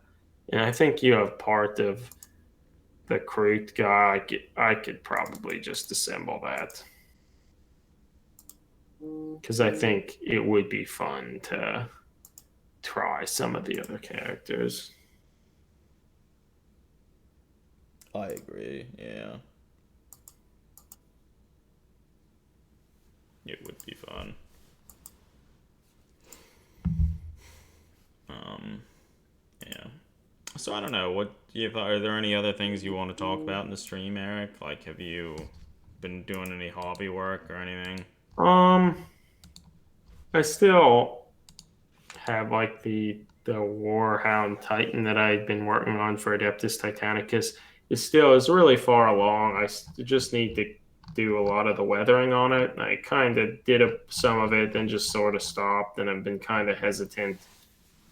And I think you have part of the Crute guy. I could probably just assemble that because I think it would be fun to try some of the other characters. I agree. Yeah, it would be fun. Um, yeah. So I don't know. What are there any other things you want to talk about in the stream, Eric? Like, have you been doing any hobby work or anything? Um, I still have like the Warhound Titan that I've been working on for Adeptus Titanicus. Is really far along. Just need to do a lot of the weathering on it. I kind of did some of it, then just sort of stopped, and I've been kind of hesitant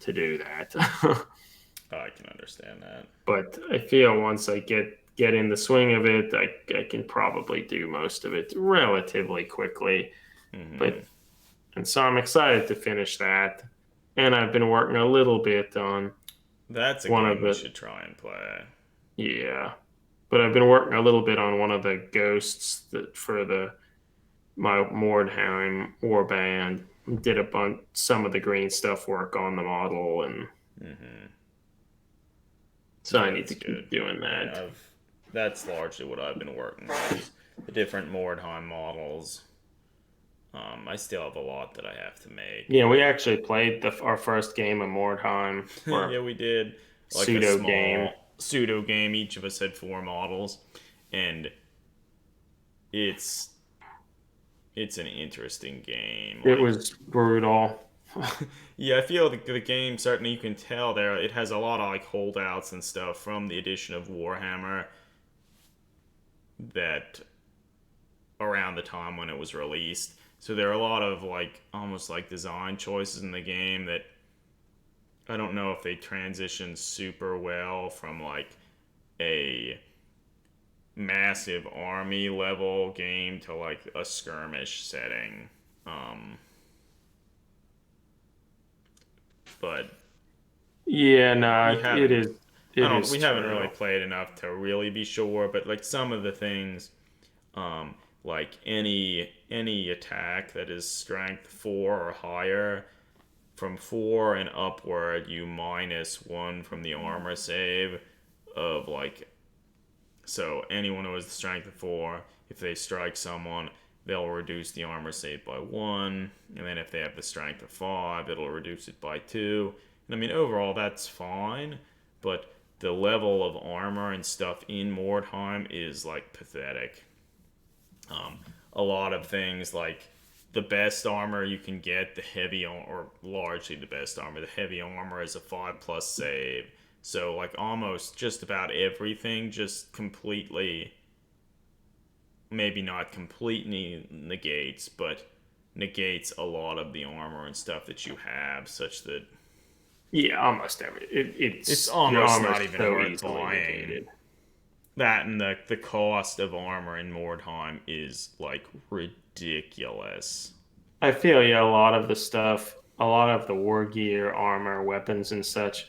to do that. Oh, I can understand that. But I feel once I get in the swing of it, I can probably do most of it relatively quickly. Hmm. But and so I'm excited to finish that. And I've been working a little bit on That's a one of game we the should try and play. yeah, but I've been working a little bit on one of the ghosts that for the my Mordheim warband. Did a bunch some of the green stuff work on the model, and Hmm. so Yeah, I need that's to good. keep doing that. Yeah, that's largely what I've been working on is the different Mordheim models. I still have a lot that I have to make, Yeah, we but actually played our first game of Mordheim, yeah, or we did like a pseudo game. small pseudo game. Each of us had four models, and it's it's an interesting game. It Like, was brutal. yeah, I feel the game certainly you can tell there it has a lot of like holdouts and stuff from the edition of Warhammer that around the time when it was released. So there are a lot of like almost like design choices in the game that I don't know if they transition super well from like a massive army level game to like a skirmish setting. Um, but Yeah, we no, it haven't is. I It don't is we haven't really true. played enough to really be sure, but like some of the things like any attack that is strength 4 or higher from 4 and upward you minus 1 from the armor save of like so anyone who has the strength of 4 if they strike someone they'll reduce the armor save by 1 and then if they have the strength of 5 it'll reduce it by 2 and I mean overall that's fine but the level of armor and stuff in Mordheim is like pathetic. um, a lot of things like the best armor you can get, the heavy or largely the best armor, the heavy armor is a 5+ save. So like almost just about everything just completely, maybe not completely negates, but negates a lot of the armor and stuff that you have, such that Yeah, almost it's it's almost not almost even so worth easily buying. negated. That and the cost of armor in Mordheim is like ridiculous. I feel yeah, a lot of the stuff, a lot of the war gear, armor, weapons, and such,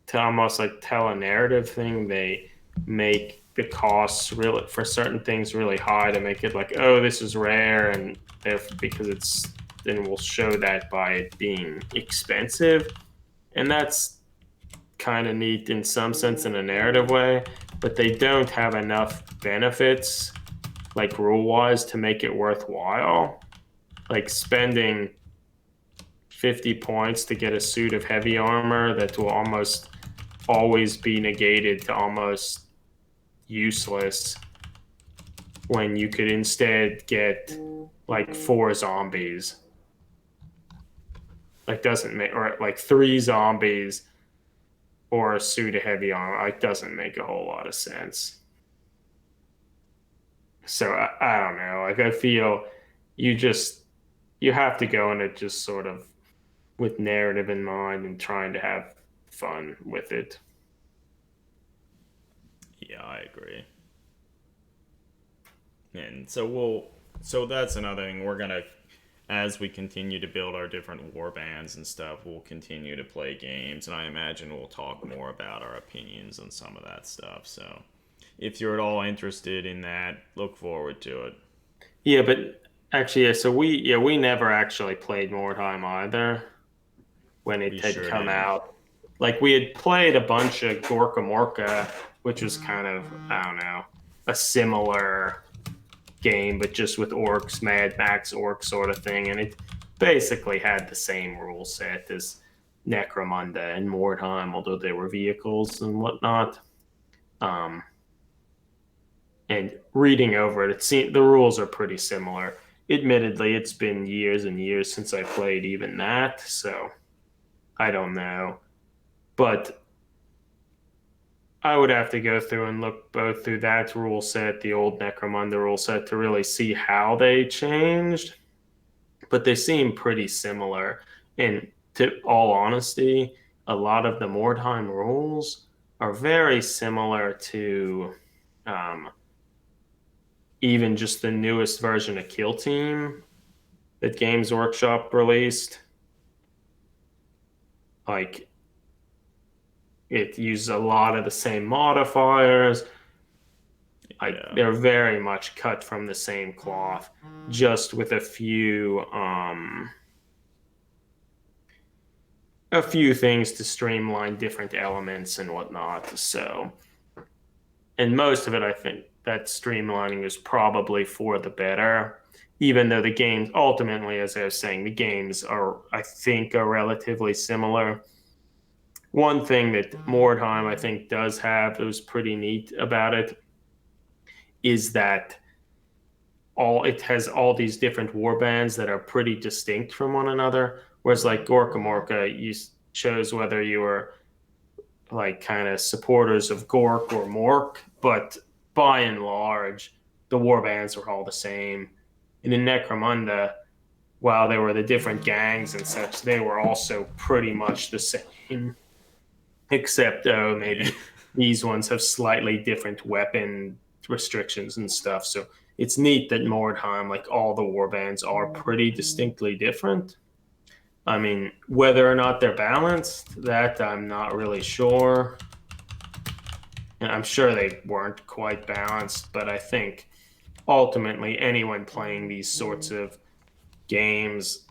to almost like tell a narrative thing, they make the costs really for certain things really high to make it like, oh, this is rare, and if because it's then we'll show that by it being expensive, and that's kind of neat in some sense in a narrative way, but they don't have enough benefits like rule wise to make it worthwhile. Like spending 50 points to get a suit of heavy armor that will almost always be negated to almost useless when you could instead get like 4 zombies. Like doesn't make or like 3 zombies or a suit of heavy armor. Like doesn't make a whole lot of sense. So I don't know. Like I feel you just you have to go in it just sort of with narrative in mind and trying to have fun with it. Yeah, I agree. And so that's another thing we're gonna as we continue to build our different war bands and stuff, we'll continue to play games, and I imagine we'll talk more about our opinions on some of that stuff. So, if you're at all interested in that, look forward to it. Yeah, but actually, yeah, so we never actually played Mordheim either when We it had sure come didn't. out. Like we had played a bunch of Gorka Morka, which was kind of I don't know a similar game, but just with orcs, Mad Max orc sort of thing, and it basically had the same rule set as Necromunda and Mordheim, although they were vehicles and whatnot. Um, And reading over it, it seems the rules are pretty similar. Admittedly, it's been years and years since I played even that, so I don't know. But I would have to go through and look both through that rule set, the old Necromunda rule set, to really see how they changed. But they seem pretty similar. And to all honesty, a lot of the Mordheim rules are very similar to um, even just the newest version of Kill Team that Games Workshop released. Like, it uses a lot of the same modifiers. Like, Yeah. they're very much cut from the same cloth, just with a few things to streamline different elements and whatnot. So, and most of it, I think that streamlining is probably for the better. Even though the games ultimately, as I was saying, the games are, I think, are relatively similar. One thing that Mordheim, I think, does have that was pretty neat about it is that it has all these different war bands that are pretty distinct from one another. Whereas like Gorka Morka, you chose whether you were like kind of supporters of Gork or Mork, but by and large, the war bands were all the same. And in Necromunda, while there were the different gangs and such, they were also pretty much the same, except Yeah. maybe these ones have slightly different weapon restrictions and stuff. So it's neat that Mordheim, like all the war bands, are pretty distinctly different. I mean, whether or not they're balanced, that I'm not really sure. And I'm sure they weren't quite balanced, but I think ultimately anyone playing these sorts of games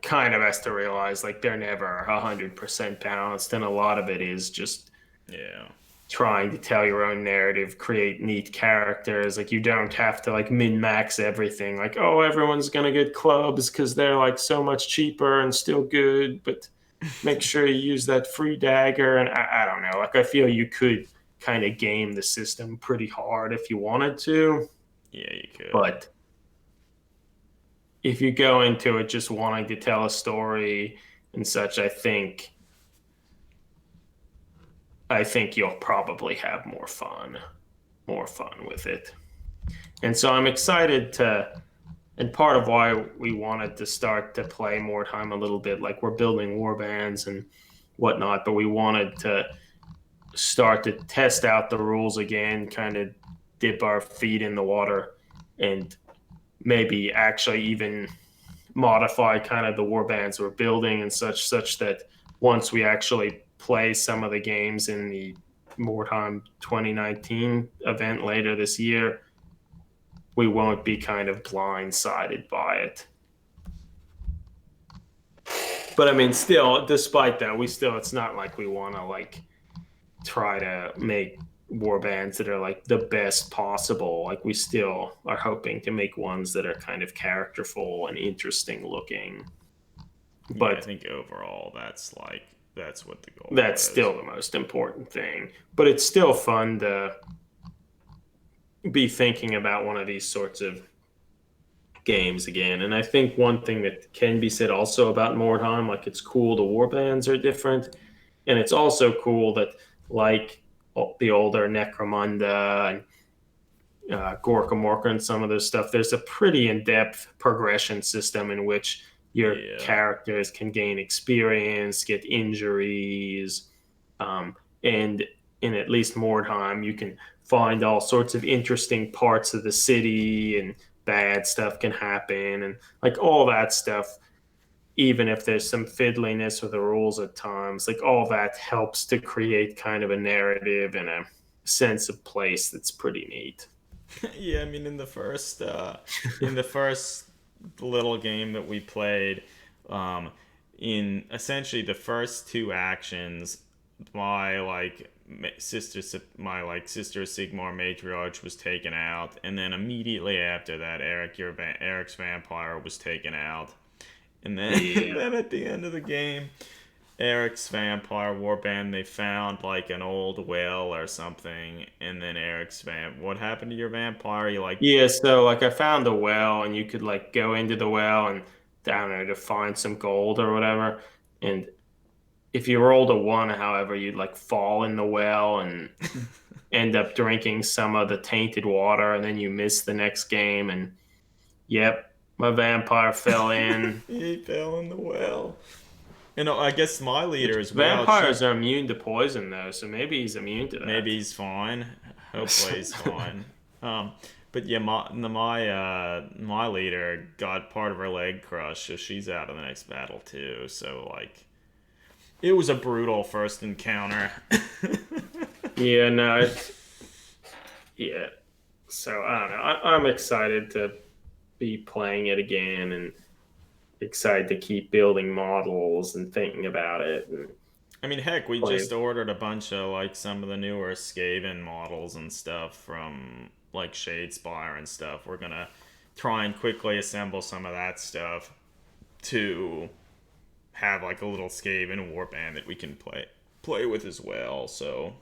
kind of has to realize like they're never 100% balanced, and a lot of it is just Yeah. trying to tell your own narrative, create neat characters. Like you don't have to like min max everything. Like, oh, everyone's gonna get clubs because they're like so much cheaper and still good, but make sure you use that free dagger. And I don't know. Like I feel you could kind of game the system pretty hard if you wanted to, Yeah, you could. but if you go into it just wanting to tell a story and such, I think you'll probably have more fun with it. And so I'm excited to, and part of why we wanted to start to play more time a little bit, like we're building war bands and whatnot, but we wanted to start to test out the rules again, kind of dip our feet in the water, and maybe actually even modify kind of the war bands we're building and such that once we actually play some of the games in the Mordheim 2019 event later this year, we won't be kind of blindsided by it. But I mean, still, despite that, it's not like we want to like try to make war bands that are like the best possible. Like we still are hoping to make ones that are kind of characterful and interesting looking. Yeah, I But think overall that's what the goal that's is. still the most important thing. But it's still fun to be thinking about one of these sorts of games again. And I think one thing that can be said also about Mordheim, like it's cool the warbands are different, and it's also cool that like the older Necromunda and Gorka Morka and some of this stuff, there's a pretty in-depth progression system in which your Yeah. characters can gain experience, get injuries, and in at least Mordheim, you can find all sorts of interesting parts of the city, and bad stuff can happen, and like all that stuff. Even if there's some fiddliness with the rules at times, like all that helps to create kind of a narrative and a sense of place that's pretty neat. Yeah, I mean in the first little game that we played, um, in essentially the first two actions, my like sister Sigmar matriarch was taken out, and then immediately after that, Eric's vampire was taken out, and then and Yeah. then at the end of the game, Eric's vampire warband, they found like an old well or something, and then Eric's vamp. What happened to your vampire? You like, Yeah, so like I found a well and you could like go into the well and down there to find some gold or whatever. And if you rolled a one, however, you'd like fall in the well and end up drinking some of the tainted water, and then you miss the next game. And yep, my vampire fell in. he fell in the well. And I guess my leader Which as well. vampires She are immune to poison though, so maybe he's immune to maybe that. he's fine. Hopefully he's fine. Um, but yeah, my leader got part of her leg crushed, so she's out of the next battle too. So like, it was a brutal first encounter. Yeah, no, it's yeah. So I don't know. I'm excited to be playing it again and excited to keep building models and thinking about it and I mean, heck, we playing. just ordered a bunch of like some of the newer Skaven models and stuff from like Shadespire and stuff. We're gonna try and quickly assemble some of that stuff to have like a little Skaven warband that we can play with as well. So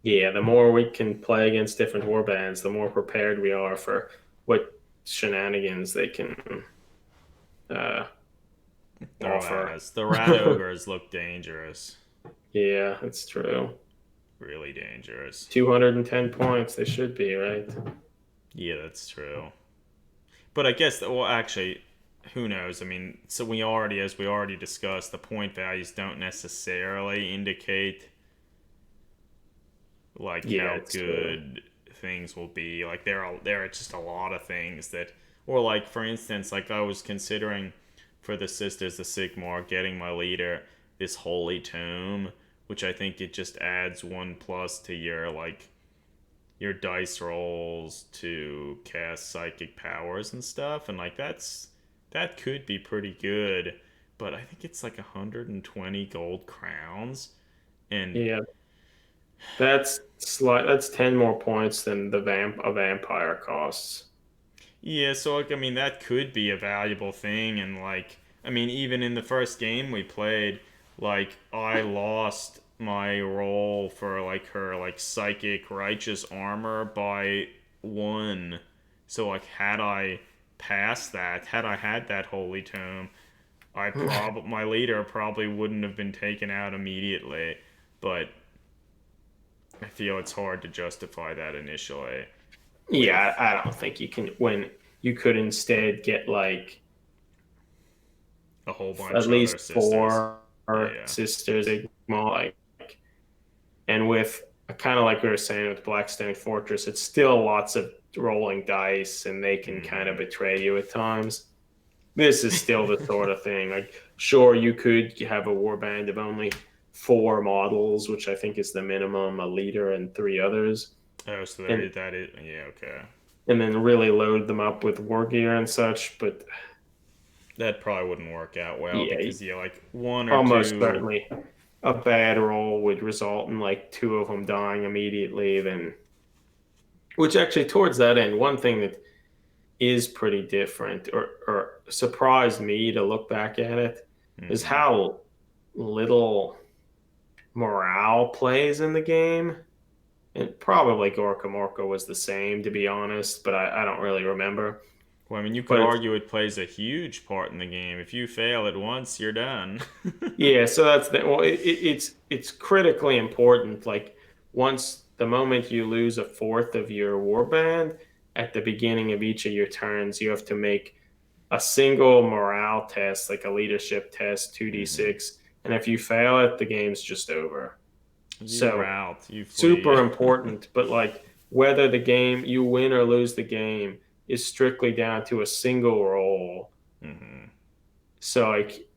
Yeah, the more we can play against different warbands, the more prepared we are for what shenanigans they can uh, throw at offer. us. The rat ogres look dangerous, Yeah, that's true. really dangerous. 210 points, they should be, right? Yeah, that's true. But I guess well, actually, who knows? I mean, so as we already discussed, the point values don't necessarily indicate like Yeah, how it's true. good things will be. Like there are just a lot of things that, or like for instance, like I was considering for the Sisters of Sigmar getting my leader this holy tome, which I think it just adds 1+ to your like your dice rolls to cast psychic powers and stuff, and like that could be pretty good. But I think it's like 120 gold crowns, and Yeah, that's 10 more points than a vampire costs. yeah, so like I mean that could be a valuable thing and like I mean even in the first game we played like I lost my roll for like her like psychic righteous armor by 1. So like had I passed that, had I had that holy tome, I probably my leader probably wouldn't have been taken out immediately, but I feel it's hard to justify that initially with Yeah, I don't think you can when you could instead get like a whole at bunch of other least sisters. four Yeah. sisters like and with kind of like we were saying with Blackstone Fortress, it's still lots of rolling dice and they can kind of Mm-hmm. betray you at times. This is still the sort of thing. Like, sure, you could have a warband of only four models, which I think is the minimum, a leader and three others, Oh, so and that is yeah, okay. then really load them up with war gear and such. But That probably wouldn't work out well yeah, because yeah, like one or almost two. certainly a bad roll would result in like two of them dying immediately. Then, which actually towards that end, one thing that is pretty different or surprised me to look back at it is Mm-hmm. how little morale plays in the game. And probably Gorka Morka was the same, to be honest, but I don't really remember. Well, I mean, you could But it's, argue it plays a huge part in the game. If you fail it once, you're done. yeah, so that's the well, it's critically important. Like once the moment you lose a fourth of your warband at the beginning of each of your turns, you have to make a single morale test, like a leadership test, Mm-hmm. 2d6, and if you fail it, the game's just over. You So route, you flee. super important, but like whether the game you win or lose the game is strictly down to a single roll. Mm-hmm. So like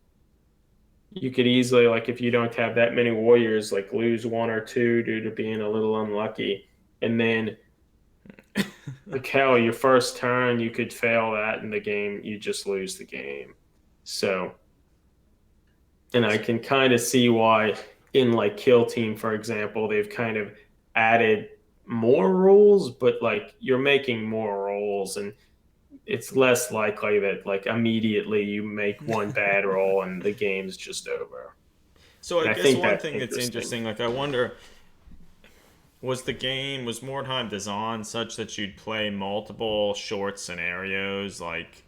you could easily like if you don't have that many warriors, like lose one or two due to being a little unlucky, and then like hell, your first turn you could fail that in the game, you just lose the game. So and I can kind of see why in like Kill Team, for example, they've kind of added more rules, but like you're making more rolls and it's less likely that like immediately you make one bad roll and the game's just over. So I And I guess think one that's thing that's interesting. interesting, like I wonder, was Mordheim designed such that you'd play multiple short scenarios? Like,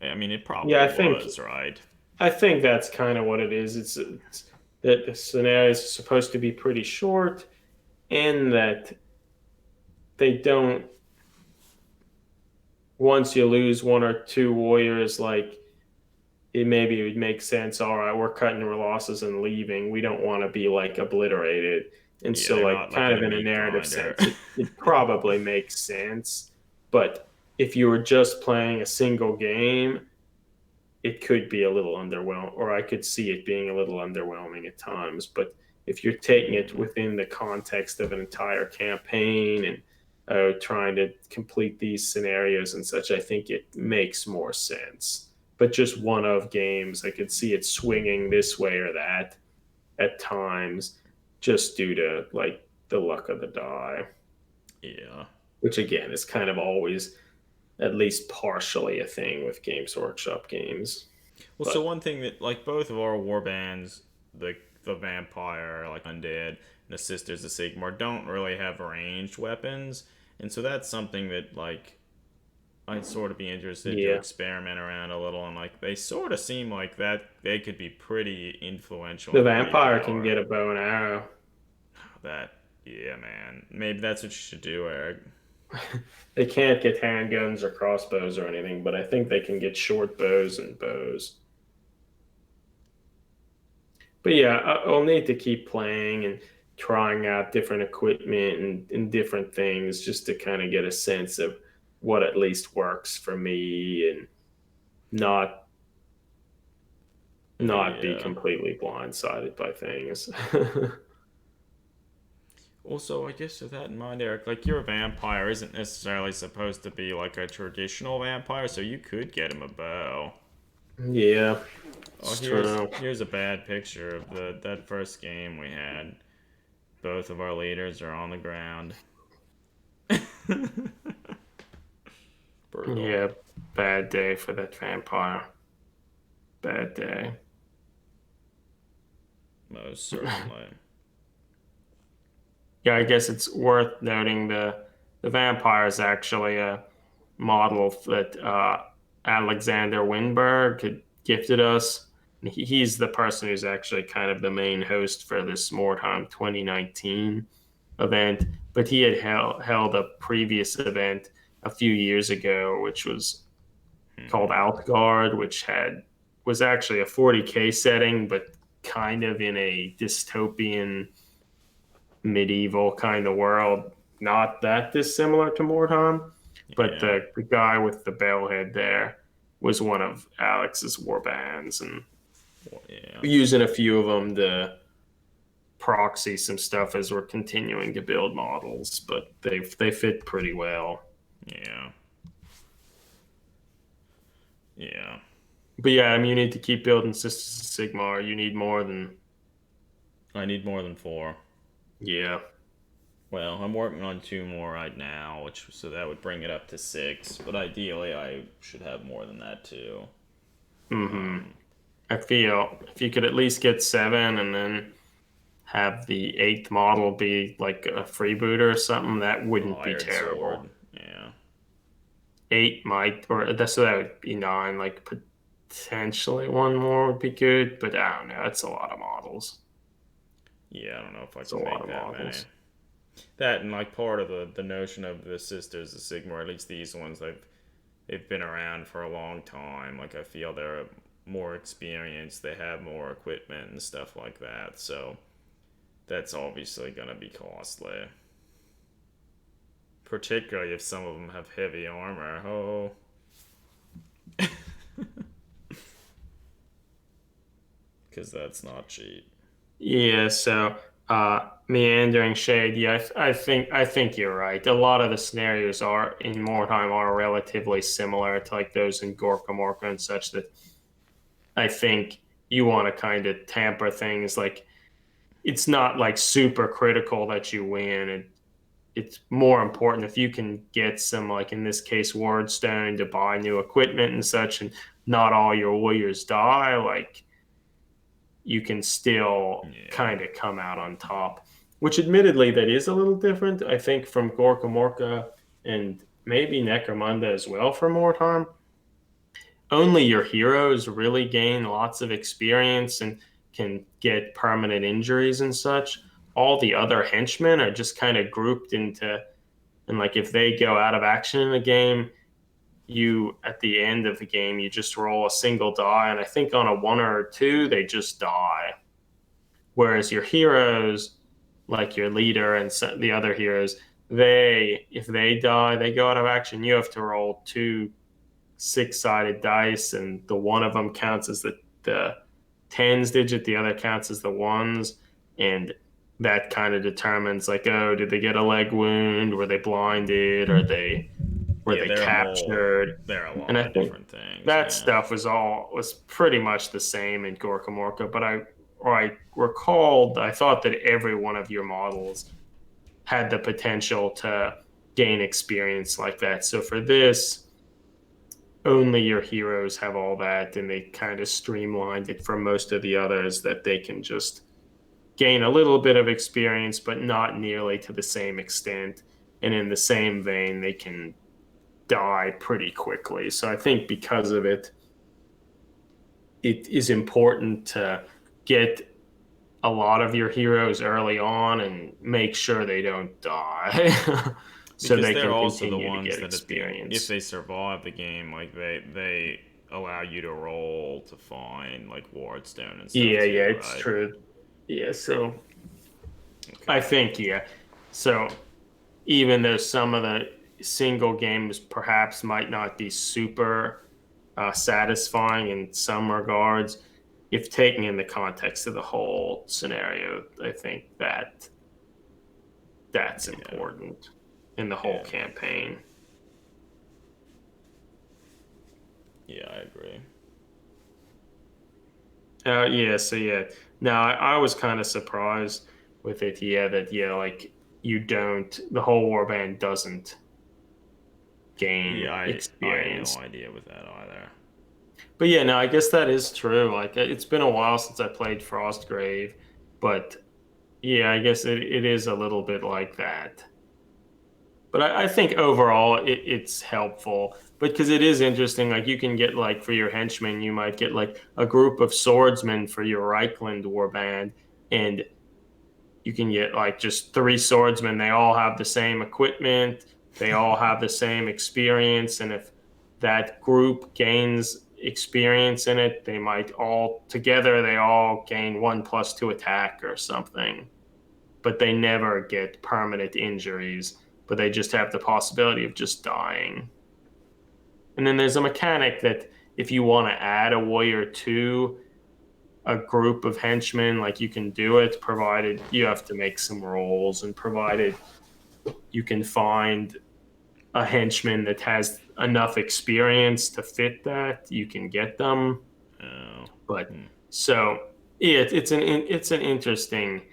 I mean, it Yeah, probably I think was, right? I think that's kind of what it is. It's that the scenarios are supposed to be pretty short, and that they don't. Once you lose one or two warriors, like it would make sense. All right, we're cutting our losses and leaving. We don't want to be like obliterated. And Yeah, so, they're like, not like kind in of a in a meat narrative grinder. sense, it probably makes sense. But if you were just playing a single game, it could be a little underwhelming, or I could see it being a little underwhelming at times. But if you're taking it Mm, within the context of an entire campaign and trying to complete these scenarios and such, I think it makes more sense. But just one of games, I could see it swinging this way or that at times, just due to like the luck of the die, yeah. which again is kind of always at least partially a thing with Games Workshop games. Well, so But one thing that like both of our war bands, the vampire, like undead, and the sisters of Sigmar, don't really have ranged weapons, and so that's something that like I'd sort of be interested to yeah, experiment around a little, and like they sort of seem like that they could be pretty influential the and pretty vampire can power. get a bow and arrow. That yeah, man. Maybe that's what you should do, Eric. They can't get handguns or crossbows or anything, but I think they can get short bows and bows. But yeah, I'll need to keep playing and trying out different equipment and different things just to kind of get a sense of what at least works for me and not not be Yeah. completely blindsided by things. Also, I guess with that in mind, Eric, like your vampire isn't necessarily supposed to be like a traditional vampire, so you could get him a bow. Yeah, Oh, it's true. here's a bad picture of the that first game we had. Both of our leaders are on the ground. Brutal. Yeah, bad day for that vampire. Bad day. Most certainly. Yeah, I guess it's worth noting the vampire is actually a model that Alexander Winberg had gifted us. He's the person who's actually kind of the main host for this Mordheim 2019 event, but he had held a previous event a few years ago, which was called Hmm. Outguard, which had was actually a 40K setting, but kind of in a dystopian medieval kind of world, not that dissimilar to Mordheim. But Yeah. the guy with the bell head there was one of Alex's war bands, and Yeah. using a few of them to proxy some stuff as we're continuing to build models. But they fit pretty well. Yeah. Yeah. But yeah, I mean, you need to keep building Sisters of Sigmar. You need more than I need more than four. yeah. Well, I'm working on two more right now, which so that would bring it up to six. But ideally, I should have more than that too. Hmm. I feel if you could at least get seven, and then have the eighth model be like a freebooter or something, that A wouldn't be hired terrible. sword. Yeah. Eight might, or that's so that would be nine. Like potentially one more would be good, but I don't know. That's a lot of models. Yeah, I don't know if I It's a can lot make of that many. models. That and like part of the notion of the sisters of Sigmar, at least these ones, they've been around for a long time. Like I feel they're more experienced, they have more equipment and stuff like that. So that's obviously gonna be costly. Particularly if some of them have heavy armor. Oh, because that's not cheap. Yeah. So meandering shade. Yeah, I think you're right. A lot of the scenarios are in Mordheim are relatively similar to like those in Gorka Morka and such. That I think you want to kind of tamper things like it's not like super critical that you win. It's more important if you can get some, like in this case, Wardstone to buy new equipment and such, and not all your warriors die. Like you can still Yeah. kind of come out on top. Which, admittedly, that is a little different, I think, from Gorka Morka and maybe Necromunda as well for Mortarm. Only your heroes really gain lots of experience and can get permanent injuries and such. All the other henchmen are just kind of grouped into, and like if they go out of action in a game, you at the end of the game you just roll a single die, and I think on a one or a two they just die. Whereas your heroes, like your leader and the other heroes, they if they die, they go out of action. You have to roll two six-sided dice, and the one of them counts as the tens digit, the other counts as the ones, and that kind of determines like, oh, did they get a leg wound? Were they blinded? Or they were Yeah, they captured? there are a And lot I of think different things. that Yeah. stuff was pretty much the same in Gorka Morka, but I recalled I thought that every one of your models had the potential to gain experience like that. So for this, only your heroes have all that, and they kind of streamlined it for most of the others that they can just gain a little bit of experience, but not nearly to the same extent. And in the same vein, they can die pretty quickly. So I think because of it, it is important to get a lot of your heroes early on and make sure they don't die so Because they they're can also the continue to ones get that at the end, if experience. they survive the game, like they allow you to roll to find like wardstone and stuff Yeah, yeah, too, it's right? true. Yeah, so I Okay. think, yeah. So even though some of the single games perhaps might not be super satisfying in some regards, if taking in the context of the whole scenario, I think that's Yeah. important in the whole Yeah. campaign. Yeah, I agree. Yeah, so yeah. Now I was kind of surprised with it, yeah, that yeah, like you don't the whole warband doesn't gain Yeah, I had no experience. idea with that either. But yeah, no, I guess that is true. Like it's been a while since I played Frostgrave, but yeah, I guess it is a little bit like that. But I think overall it's helpful because it is interesting. Like you can get like for your henchmen, you might get like a group of swordsmen for your Reichland warband, and you can get like just three swordsmen. They all have the same equipment, they all have the same experience, and if that group gains experience in it, they might all together they all gain 1+2 attack or something, but they never get permanent injuries, but they just have the possibility of just dying. And then there's a mechanic that if you want to add a warrior to a group of henchmen, like you can do it, provided you have to make some rolls and provided you can find a henchman that has enough experience to fit that, you can get them. Oh. But Hmm. so yeah, it's an interesting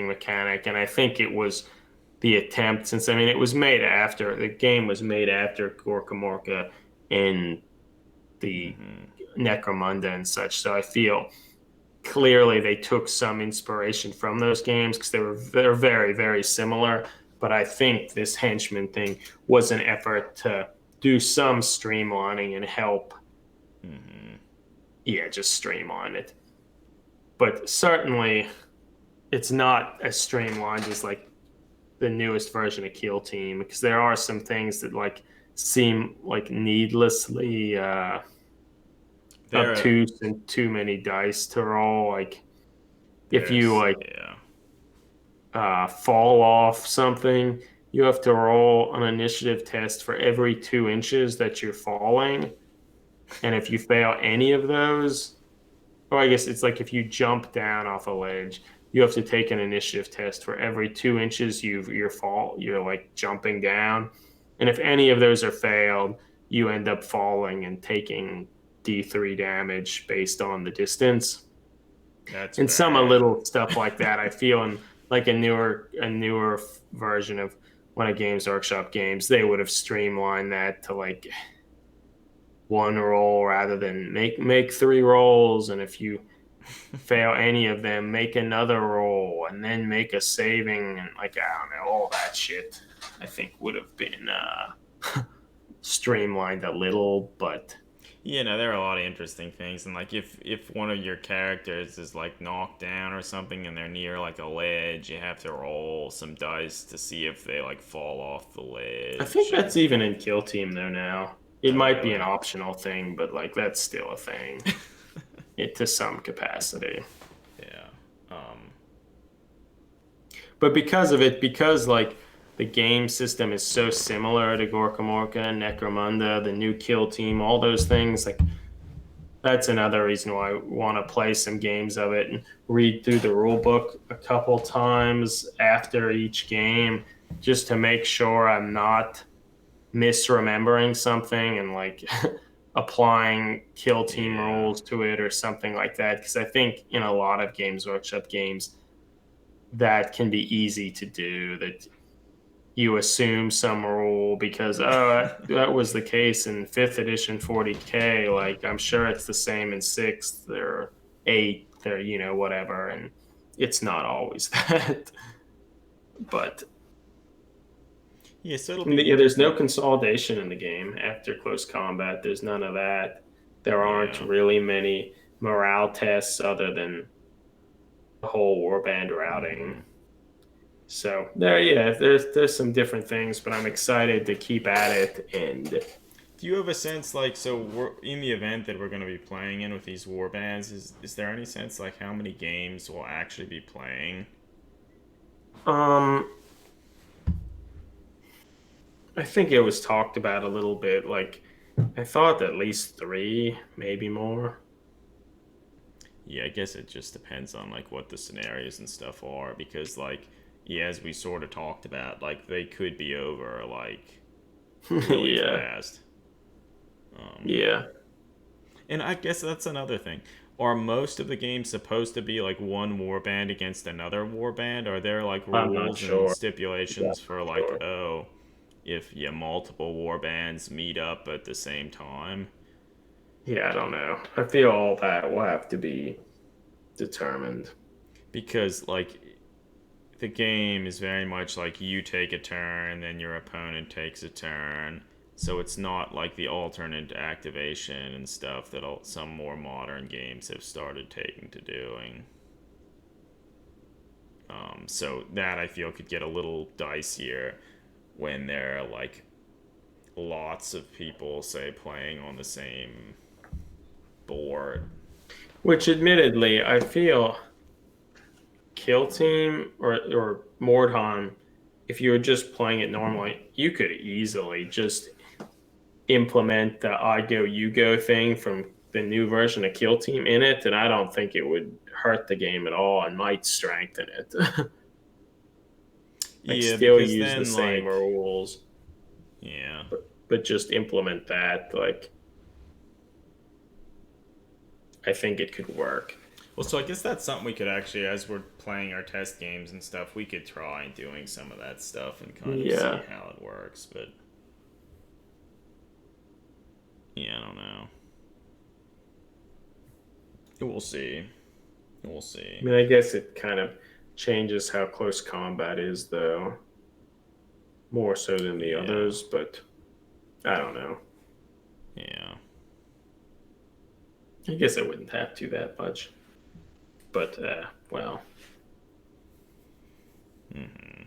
mechanic, and I think it was the attempt since I mean it was made after the game was made after Gorka Morka and the Mm-hmm. Necromunda and such. So I feel clearly they took some inspiration from those games because they're very very similar. But I think this henchman thing was an effort to do some streamlining and help, Mm-hmm. yeah, just streamline it. But certainly it's not as streamlined as like the newest version of Kill Team because there are some things that like seem like needlessly There, obtuse and too many dice to roll. Like if you there's like yeah. fall off something, you have to roll an initiative test for every 2 inches that you're falling. And if you fail any of those, oh, I guess it's like if you jump down off a ledge, you have to take an initiative test for every 2 inches you're like jumping down. And if any of those are failed, you end up falling and taking D3 damage based on the distance. That's And some a bad. little stuff like that. I feel in like a newer version of one of Games Workshop games, they would have streamlined that to like one roll rather than make three rolls, and if you fail any of them, make another roll and then make a saving, and like I don't know, all that shit I think would have been streamlined a little, but Yeah, no, there are a lot of interesting things, and like if one of your characters is like knocked down or something, and they're near like a ledge, you have to roll some dice to see if they like fall off the I think ledge. that's even in Kill Team though now. It Oh, might be an really? optional thing, but like that's still a thing. It to some capacity. Yeah. Um. But because of it, because like the game system is so similar to Gorka Morka, Necromunda, the new Kill Team, all those things, like that's another reason why I want to play some games of it and read through the rule book a couple times after each game just to make sure I'm not misremembering something and like applying kill team Yeah. rules to it or something like that. Because I think in a lot of Games Workshop games, that can be easy to do. That you assume some rule because that was the case in fifth edition 40K. Like I'm sure it's the same in sixth or eighth or whatever, and it's not always that. But Yeah. So it'll be yeah, there's no interesting. consolidation in the game after close combat. There's none of that. There aren't Yeah. really many morale tests other than the whole warband routing. Mm-hmm. So there, yeah, there's some different things, but I'm excited to keep at it. And Do you have a sense like so we're in the event that we're going to be playing in with these war bands? Is there any sense like how many games we'll actually be playing? um, I think it was talked about a little bit. Like I thought at least three, maybe more. Yeah, I guess it just depends on like what the scenarios and stuff are because like yeah, as we sort of talked about, like they could be over like really Yeah, fast. Um, yeah. and I guess that's another thing. Are most of the games supposed to be like one warband against another warband? Are there like I'm not rules and sure. Yeah, stipulations I'm for not like, sure. oh, if yeah, multiple warbands meet up at the same time? Yeah, I don't know. I feel all that will have to be determined. Because like the game is very much like you take a turn, then your opponent takes a turn. So it's not like the alternate activation and stuff that some more modern games have started taking to doing. So that I feel could get a little dicier when there are like lots of people, say, playing on the same board. Which, admittedly, I feel Kill Team or Mordheim, if you were just playing it normally, you could easily just implement the I go you go thing from the new version of Kill Team in it, and I don't think it would hurt the game at all and might strengthen it. Like Yeah, still because use the then same like rules, yeah. but just implement that. Like I think it could work. Well, so I guess that's something we could actually, as we're playing our test games and stuff, we could try doing some of that stuff and kind of see Yeah. how it works. But yeah, I don't know. We'll see. We'll I see. mean, I guess it kind of changes how close combat is, though, more so than the Yeah. others, but I don't know. Yeah. I guess I wouldn't have to that much. But, well, Hmm.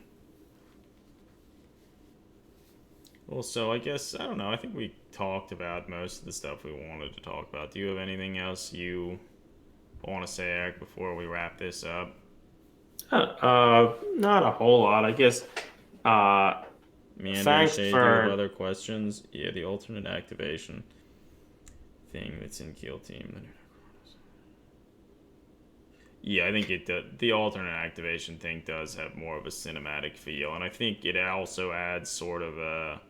Well, so I guess I don't know. I think we talked about most of the stuff we wanted to talk about. Do you have anything else you want to say, Eric, before we wrap this up? not a whole lot. I guess, uh, Meander and thanks Shay, do you have for, other questions? Yeah, the alternate activation thing that's in Kill Team. Yeah, I think the alternate activation thing does have more of a cinematic feel, and I think it also adds sort of a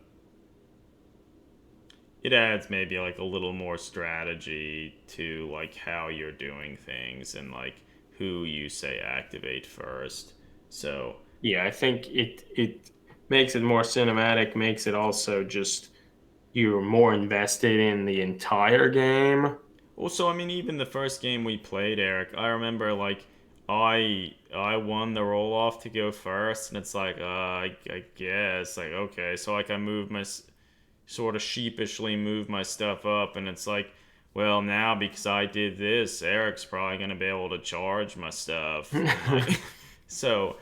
it adds maybe like a little more strategy to like how you're doing things and like who you say activate first. So yeah, I think it makes it more cinematic, makes it also just you're more invested in the entire game. Well, so I mean, even the first game we played, Eric, I remember like I won the roll off to go first, and it's like I guess like okay, so like I moved my sort of sheepishly moved my stuff up, and it's like, well, now because I did this, Eric's probably gonna be able to charge my stuff, and like so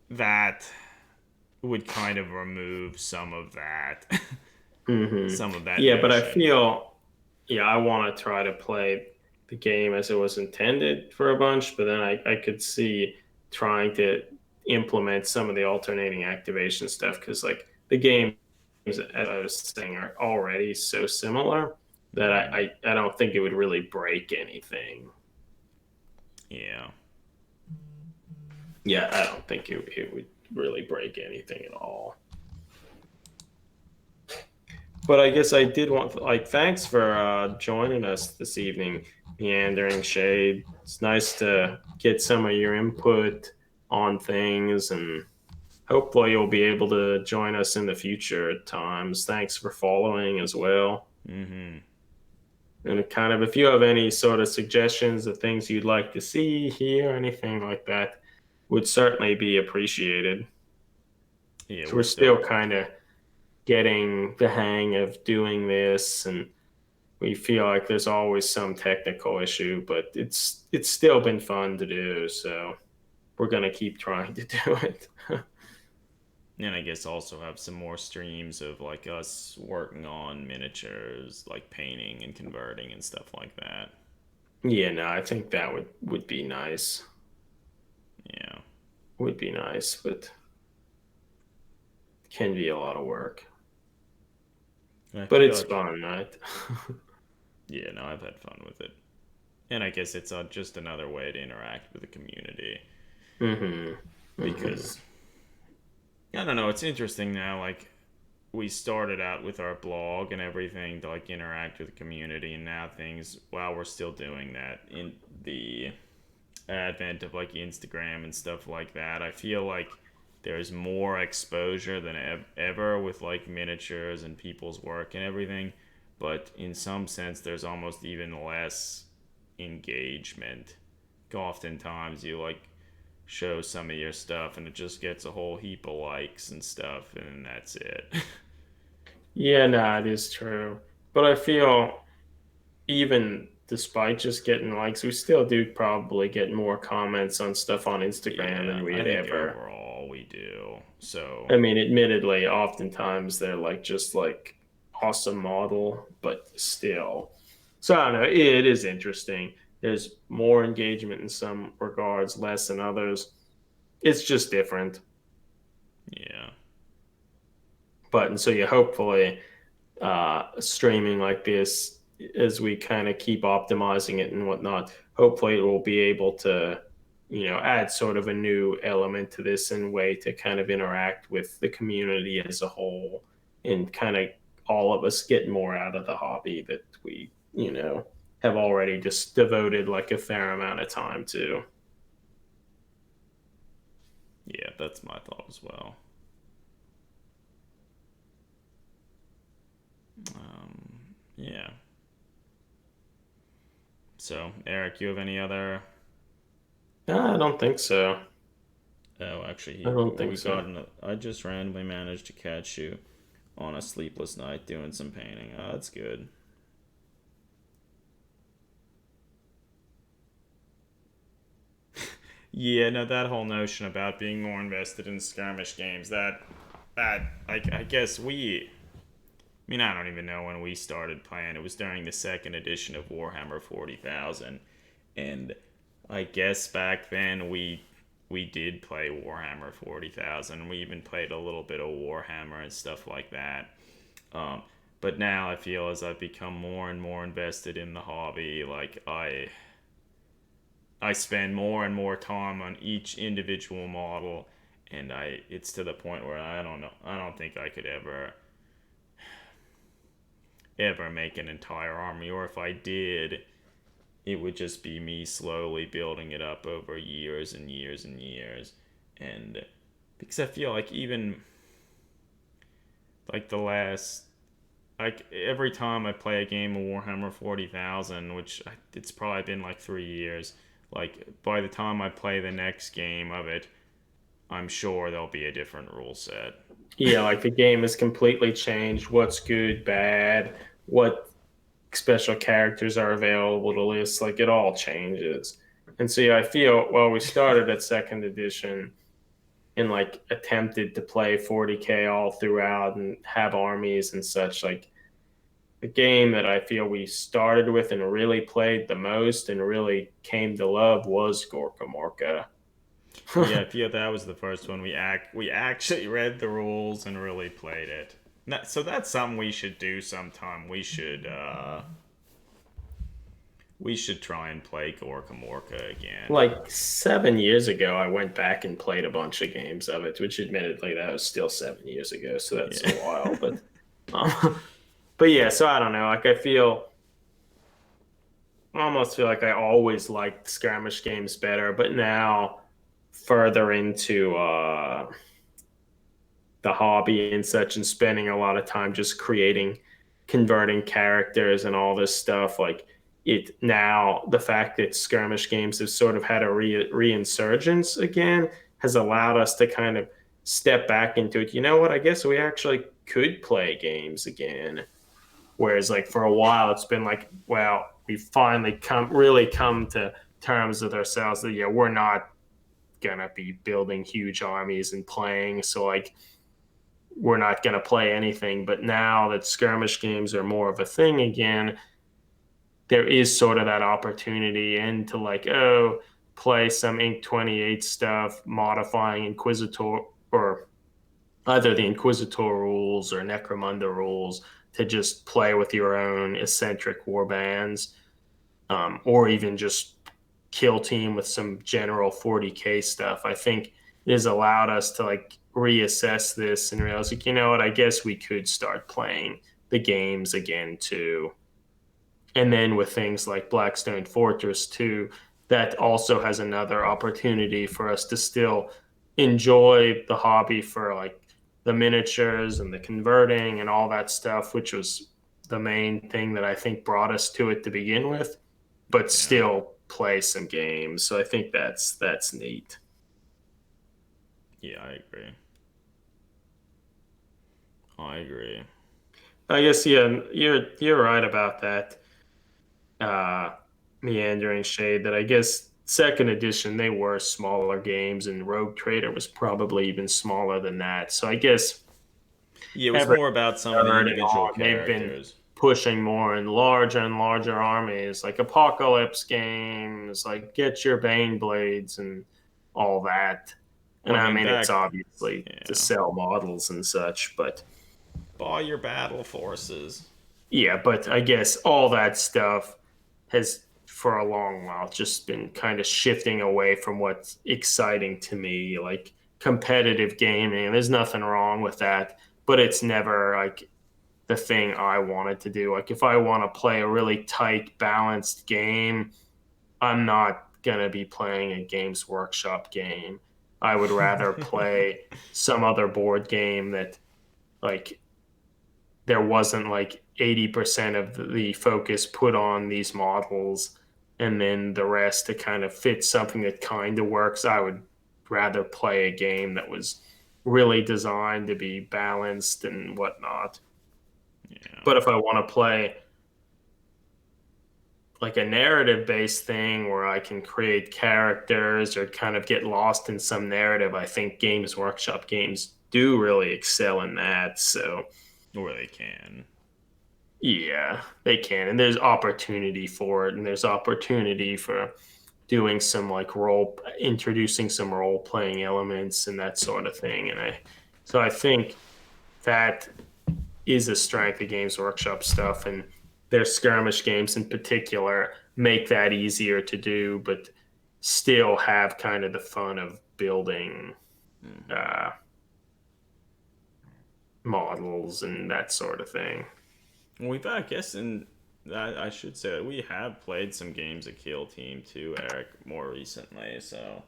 that would kind of remove some of that some of that Yeah, but I notion. feel, yeah, I want to try to play the game as it was intended for a bunch, but then I could see trying to implement some of the alternating activation stuff because, like, the games, as I was saying, are already so similar that I don't think it would really break anything. Yeah. Yeah, I don't think it would really break anything at all. But I guess I did want, like, thanks for joining us this evening, Meandering Shade. It's nice to get some of your input on things, and hopefully you'll be able to join us in the future at times. Thanks for following as well. Mm-hmm. And kind of, if you have any sort of suggestions of things you'd like to see, hear, anything like that, would certainly be appreciated. Yeah, So we're we're still still. kind of getting the hang of doing this, and we feel like there's always some technical issue, but it's still been fun to do. So we're gonna keep trying to do it. And I guess also have some more streams of like us working on miniatures, like painting and converting and stuff like that. Yeah, no, I think that would be nice. Yeah. Would be nice, but can be a lot of work. And I But feel it's like, fun, right? yeah, no, I've had fun with it. And I guess it's just another way to interact with the community. hmm hmm Because, I don't know, it's interesting now, like, we started out with our blog and everything to like interact with the community, and now things, while we're still doing that in the advent of like Instagram and stuff like that, I feel like there's more exposure than ever with like miniatures and people's work and everything. But in some sense, there's almost even less engagement. Oftentimes, you like show some of your stuff and it just gets a whole heap of likes and stuff, and that's it. Yeah, no, it is true. But I feel even despite just getting likes, we still do probably get more comments on stuff on Instagram Yeah, than I we'd think ever. overall we do. So, I mean, admittedly, oftentimes they're like just like awesome model, but still. So I don't know. It is interesting. There's more engagement in some regards, less in others. It's just different. yeah. But and so yeah, hopefully streaming like this, as we kind of keep optimizing it and whatnot, hopefully it will be able to, add sort of a new element to this and way to kind of interact with the community as a whole, and kind of all of us get more out of the hobby that we, have already just devoted like a fair amount of time to. Yeah, that's my thought as well. Yeah. So, Eric, you have any other? I don't think so. Oh, actually, I don't we think got so. an. I just randomly managed to catch you on a sleepless night doing some painting. Oh, that's good. Yeah, no, that whole notion about being more invested in skirmish games, I guess I mean, I don't even know when we started playing. It was during the second edition of Warhammer 40,000, and I guess back then we did play Warhammer 40,000. We even played a little bit of Warhammer and stuff like that. Um, but now I feel as I've become more and more invested in the hobby, like I spend more and more time on each individual model, and it's to the point where I don't know. I don't think I could ever make an entire army, or if I did, it would just be me slowly building it up over years and years and years. And because I feel like even like the last like every time I play a game of Warhammer 40,000, which it's probably been like 3 years, like by the time I play the next game of it, I'm sure there'll be a different rule set. Yeah, like the game has completely changed. What's good, bad, what special characters are available to list. Like it all changes. And so yeah, I feel well, we started at second edition and like attempted to play 40K all throughout and have armies and such. Like the game that I feel we started with and really played the most and really came to love was Gorka Morka. Yeah, I feel that was the first one we actually read the rules and really played it. So that's something we should do sometime. We should try and play Gorka Morka again. Like 7 years ago, I went back and played a bunch of games of it, which admittedly that was still 7 years ago, so that's a Yeah. while. Um, but yeah, so I don't know. Like I almost feel like I always liked skirmish games better, but now further into the hobby and such, and spending a lot of time just creating, converting characters and all this stuff, like it now the fact that skirmish games have sort of had a reinsurgence again has allowed us to kind of step back into it. You know what? I guess we actually could play games again. Whereas like for a while it's been like, well, we've finally come to terms with ourselves that yeah, we're not gonna be building huge armies and playing. So like we're not gonna play anything. But now that skirmish games are more of a thing again, there is sort of that opportunity and to like, oh, play some Inc. 28 stuff, modifying Inquisitor or either the Inquisitor rules or Necromunda rules to just play with your own eccentric war bands, or even just kill team with some general 40K stuff. I think it has allowed us to like reassess this and realize like, you know what, I guess we could start playing the games again too. And then with things like Blackstone Fortress 2, that also has another opportunity for us to still enjoy the hobby for like the miniatures and the converting and all that stuff, which was the main thing that I think brought us to it to begin with, but Yeah. still play some games. So I think that's neat. Yeah, I agree. I agree. I guess yeah, you're right about that. uh, Meandering Shade that I guess second edition they were smaller games and Rogue Trader was probably even smaller than that. So I guess Yeah, it was ever more about some of the early individual on they've been characters. pushing more and larger armies like Apocalypse games, like Get Your Bane Blades and all that. And Well, I I mean, mean it's back, obviously to yeah, sell models and such, but buy your battle forces. yeah, but I guess all that stuff has for a long while just been kind of shifting away from what's exciting to me, like competitive gaming. There's nothing wrong with that, but it's never like the thing I wanted to do. Like if I want to play a really tight, balanced game, I'm not gonna be playing a Games Workshop game. I would rather play some other board game that like there wasn't like 80% of the focus put on these models and then the rest to kind of fit something that kind of works. I would rather play a game that was really designed to be balanced and whatnot. Yeah. But if I want to play like a narrative based thing where I can create characters or kind of get lost in some narrative, I think Games Workshop games do really excel in that. So Or they can. yeah, they can. And there's opportunity for it. And there's opportunity for doing some like introducing some role playing elements and that sort of thing. So I think that is a strength of Games Workshop stuff. And their skirmish games in particular make that easier to do, but still have kind of the fun of building Hmm. uh, models and that sort of thing. Well, I guess, in that I should say that we have played some games of Kill Team too, Eric, more recently. So,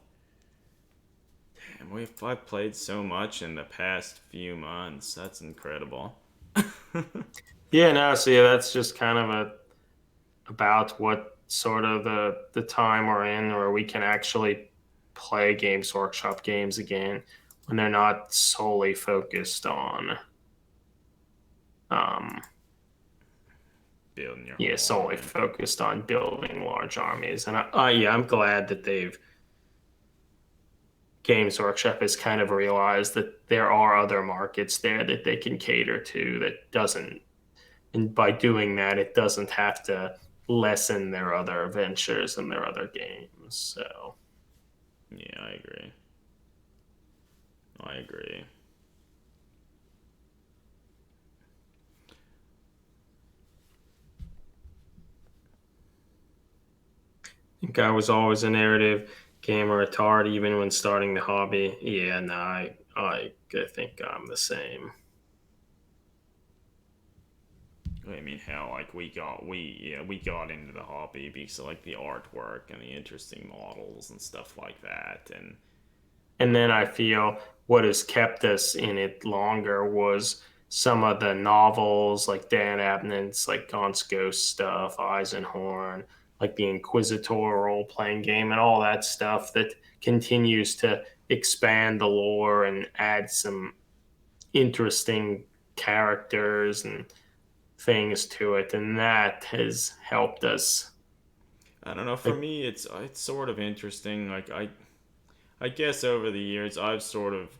damn, I've played so much in the past few months. That's incredible. Yeah, no, see, that's just kind of about what sort of the time we're in, where we can actually play Games Workshop games again when they're not solely focused on, um, Building your yeah, whole solely army. focused on building large armies. And yeah, I'm glad that Games Workshop has kind of realized that there are other markets there that they can cater to that doesn't, and by doing that, it doesn't have to lessen their other ventures and their other games. So Yeah, I agree. I agree. I think I was always a narrative gamer at heart, even when starting the hobby. Yeah, no, I think I'm the same. I mean, hell, like we got into the hobby because of like the artwork and the interesting models and stuff like that, and And then I um, feel what has kept us in it longer was some of the novels like Dan Abnett's, like Gaunt's Ghost stuff, Eisenhorn, like the Inquisitor role playing game, and all that stuff that continues to expand the lore and add some interesting characters and things to it. And that has helped us. I don't know. For Like, me, it's sort of interesting. Like I guess over the years, I've sort of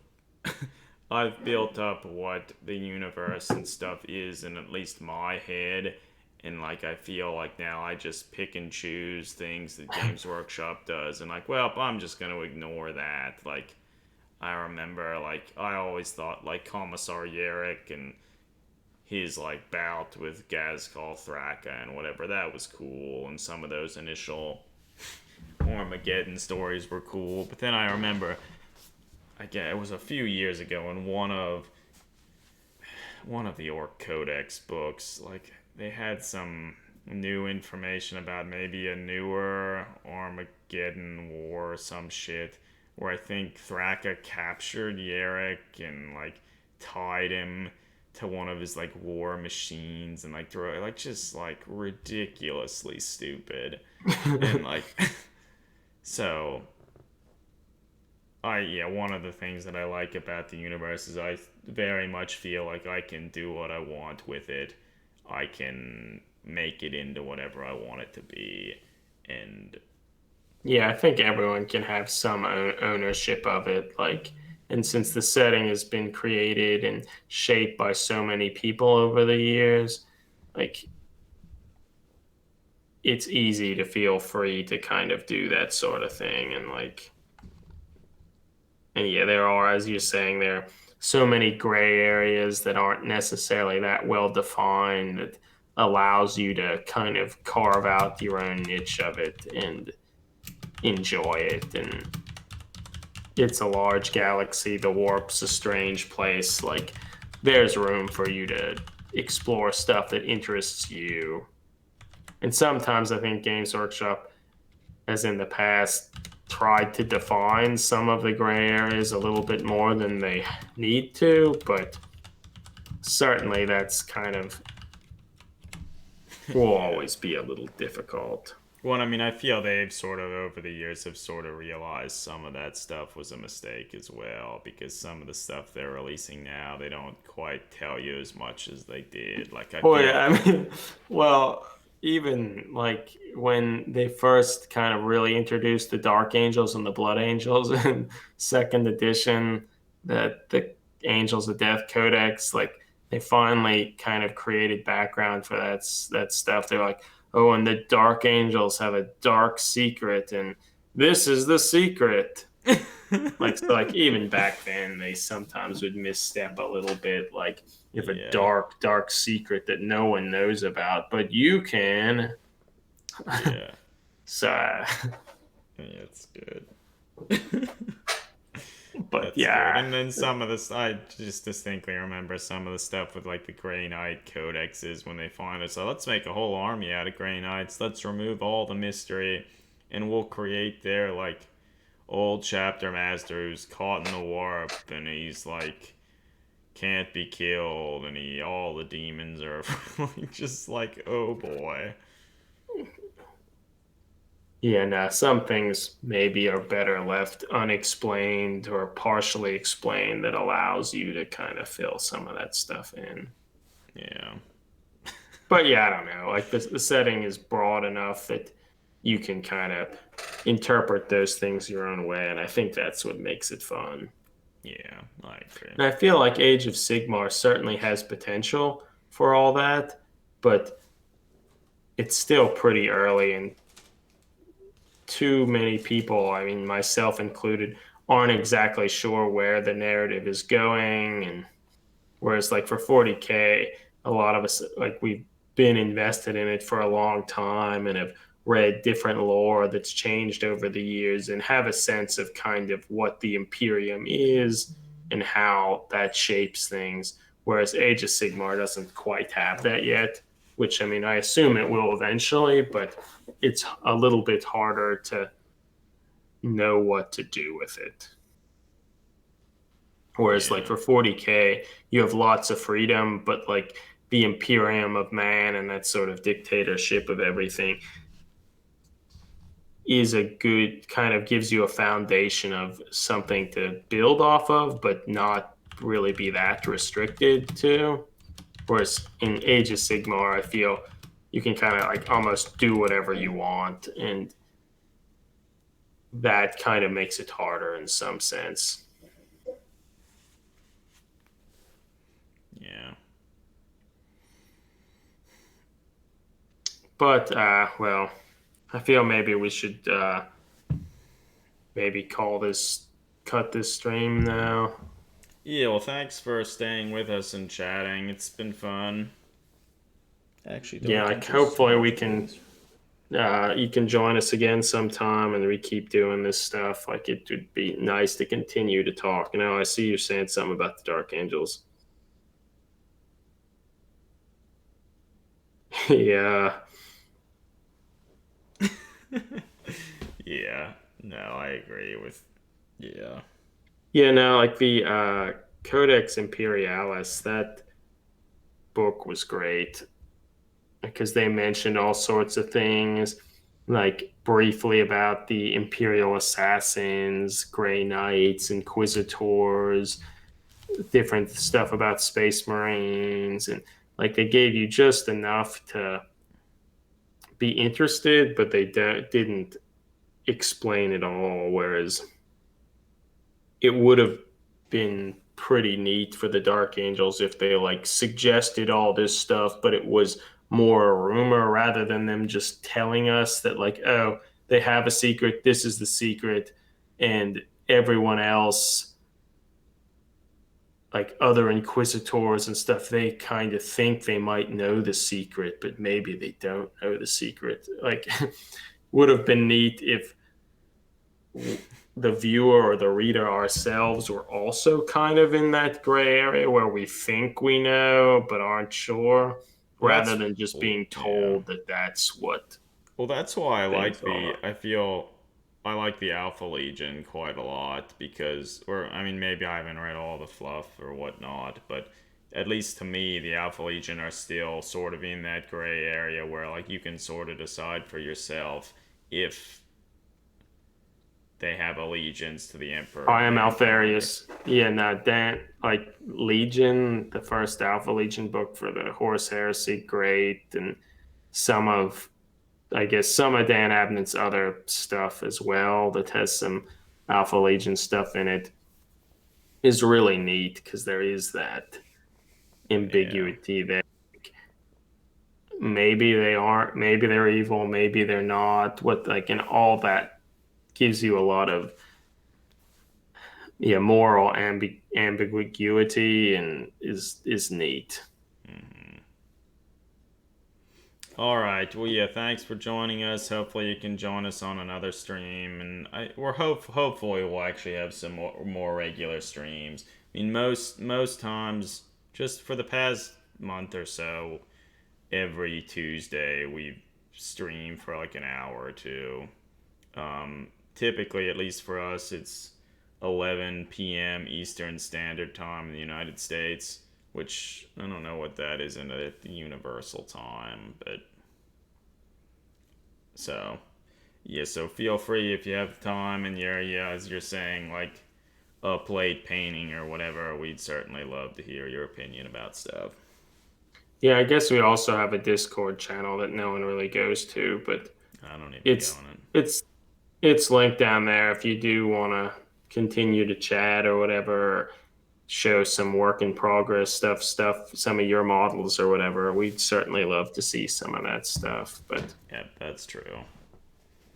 I've built up what the universe and stuff is in at least my head, and like I feel like now I just pick and choose things that Games Workshop does, and like, well, I'm just gonna ignore that. Like I remember, like I always thought like Commissar Yarrick and his like bout with Gazkal Thraka and whatever, that was cool, and some of those initial Armageddon stories were cool. But then I remember, again, it was a few years ago in one of the Orc Codex books, like they had some new information about maybe a newer Armageddon war or some shit, where I think Thraka captured Yarrick and like tied him to one of his like war machines and like throw like just like ridiculously stupid. And like so yeah, one of the things that I like about the universe is I very much feel like I can do what I want with it. I can make it into whatever I want it to be. And yeah, I think everyone can have some ownership of it. Like, and since the setting has been created and shaped by so many people over the years, like, it's easy to feel free to kind of do that sort of thing. And like, and yeah, there are, as you're saying, there are so many gray areas that aren't necessarily that well defined that allows you to kind of carve out your own niche of it and enjoy it. And it's a large galaxy. The warp's a strange place. Like, there's room for you to explore stuff that interests you. And sometimes I think Games Workshop, as in the past, tried to define some of the gray areas a little bit more than they need to, but certainly that's kind of will yeah. always be a little difficult. Well, I mean, I feel they've sort of, over the years, have sort of realized some of that stuff was a mistake as well, because some of the stuff they're releasing now, they don't quite tell you as much as they did. Like, I Well, feel. yeah, I mean, well, even like when they first kind of really introduced the Dark Angels and the Blood Angels in second edition, that the Angels of Death Codex, like they finally kind of created background for that stuff. They're like, oh, and the Dark Angels have a dark secret, and this is the secret. Like, so like even back then they sometimes would misstep a little bit, like you have a Yeah, dark secret that no one knows about but you can. yeah, So yeah, it's good. but That's good. yeah, And then some of this, I just distinctly remember some of the stuff with like the Grey Knight codexes when they find it. So let's make a whole army out of Grey Knights. Let's remove all the mystery, and we'll create their like old chapter master who's caught in the warp, and he's like can't be killed, and all the demons are like, just like, oh boy. Yeah, no, some things maybe are better left unexplained or partially explained that allows you to kind of fill some of that stuff in. Yeah. But yeah, I don't know. Like the setting is broad enough that you can kind of interpret those things your own way, and I think that's what makes it fun. Yeah, I agree. And I feel like Age of Sigmar certainly has potential for all that, but it's still pretty early, and too many people, I mean, myself included, aren't exactly sure where the narrative is going. And whereas, like, for 40K, a lot of us, like, we've been invested in it for a long time and have read different lore that's changed over the years and have a sense of kind of what the Imperium is and how that shapes things. Whereas Age of Sigmar doesn't quite have that yet, which, I mean, I assume it will eventually, but it's a little bit harder to know what to do with it. Whereas, like, Yeah. for 40K, you have lots of freedom, but like the Imperium of Man and that sort of dictatorship of everything is a good kind of gives you a foundation of something to build off of, but not really be that restricted to. Whereas in Age of Sigmar, I feel you can kind of like almost do whatever you want, and that kind of makes it harder in some sense. Yeah. But well, I feel maybe we should maybe cut this stream now. Yeah, well, thanks for staying with us and chatting. It's been fun. Actually, Yeah, Dark like Angels hopefully we can. Turbolasers. You can join us again sometime, and we keep doing this stuff. Like it would be nice to continue to talk. You know, I see you're saying something about the Dark Angels. Yeah, Yeah. No, I agree with. Yeah. yeah. No, like the Codex Imperialis. That book was great because they mentioned all sorts of things, like briefly about the Imperial assassins, Grey Knights, Inquisitors, different stuff about Space Marines, and like they gave you just enough to be interested, but they didn't explain it all. Whereas it would have been pretty neat for the Dark Angels if they like suggested all this stuff, but it was more a rumor rather than them just telling us that like, oh, they have a secret, this is the secret, and everyone else, like other inquisitors and stuff, they kind of think they might know the secret, but maybe they don't know the secret. Like, would have been neat if the viewer or the reader ourselves were also kind of in that gray area where we think we know but aren't sure, Well, rather that's. than just Well, being yeah. told that that's what Well, that's why I things like the. are. I feel I like the Alpha Legion quite a lot because, or I mean, maybe I haven't read all the fluff or whatnot, but at least to me, the Alpha Legion are still sort of in that gray area where like you can sort of decide for yourself if they have allegiance to the Emperor I or am the Empire. Alpharius. Yeah, no, Dan, like Legion, the first Alpha Legion book for the Horus Heresy, great, and some of, I guess, some of Dan Abnett's other stuff as well that has some Alpha Legion stuff in it is really neat because there is that Yeah, ambiguity that maybe they aren't, maybe they're evil, maybe they're not. What like and all that gives you a lot of yeah moral ambiguity and is neat. all right. Well, yeah. Thanks for joining us. Hopefully, you can join us on another stream, and we're hopefully we'll actually have some more regular streams. I mean, most times, just for the past month or so, every Tuesday we stream for like an hour or two. Typically, at least for us, it's 11 p.m. Eastern Standard Time in the United States, which I don't know what that is in the universal time, but so yeah, so feel free if you have time and you're, yeah, as you're saying, like a plate painting or whatever, we'd certainly love to hear your opinion about stuff. Yeah, I guess we also have a Discord channel that no one really goes to, but I don't even go it's on it. it's it's linked down there if you do want to continue to chat or whatever, or show some work in progress stuff, some of your models or whatever. We'd certainly love to see some of that stuff. Yeah, that's true.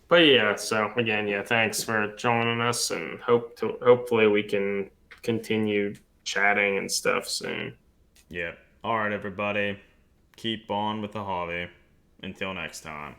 But yeah, so again, yeah, thanks for joining us, and hopefully we can continue chatting and stuff soon. Yeah. All right, everybody. Keep on with the hobby. Until next time.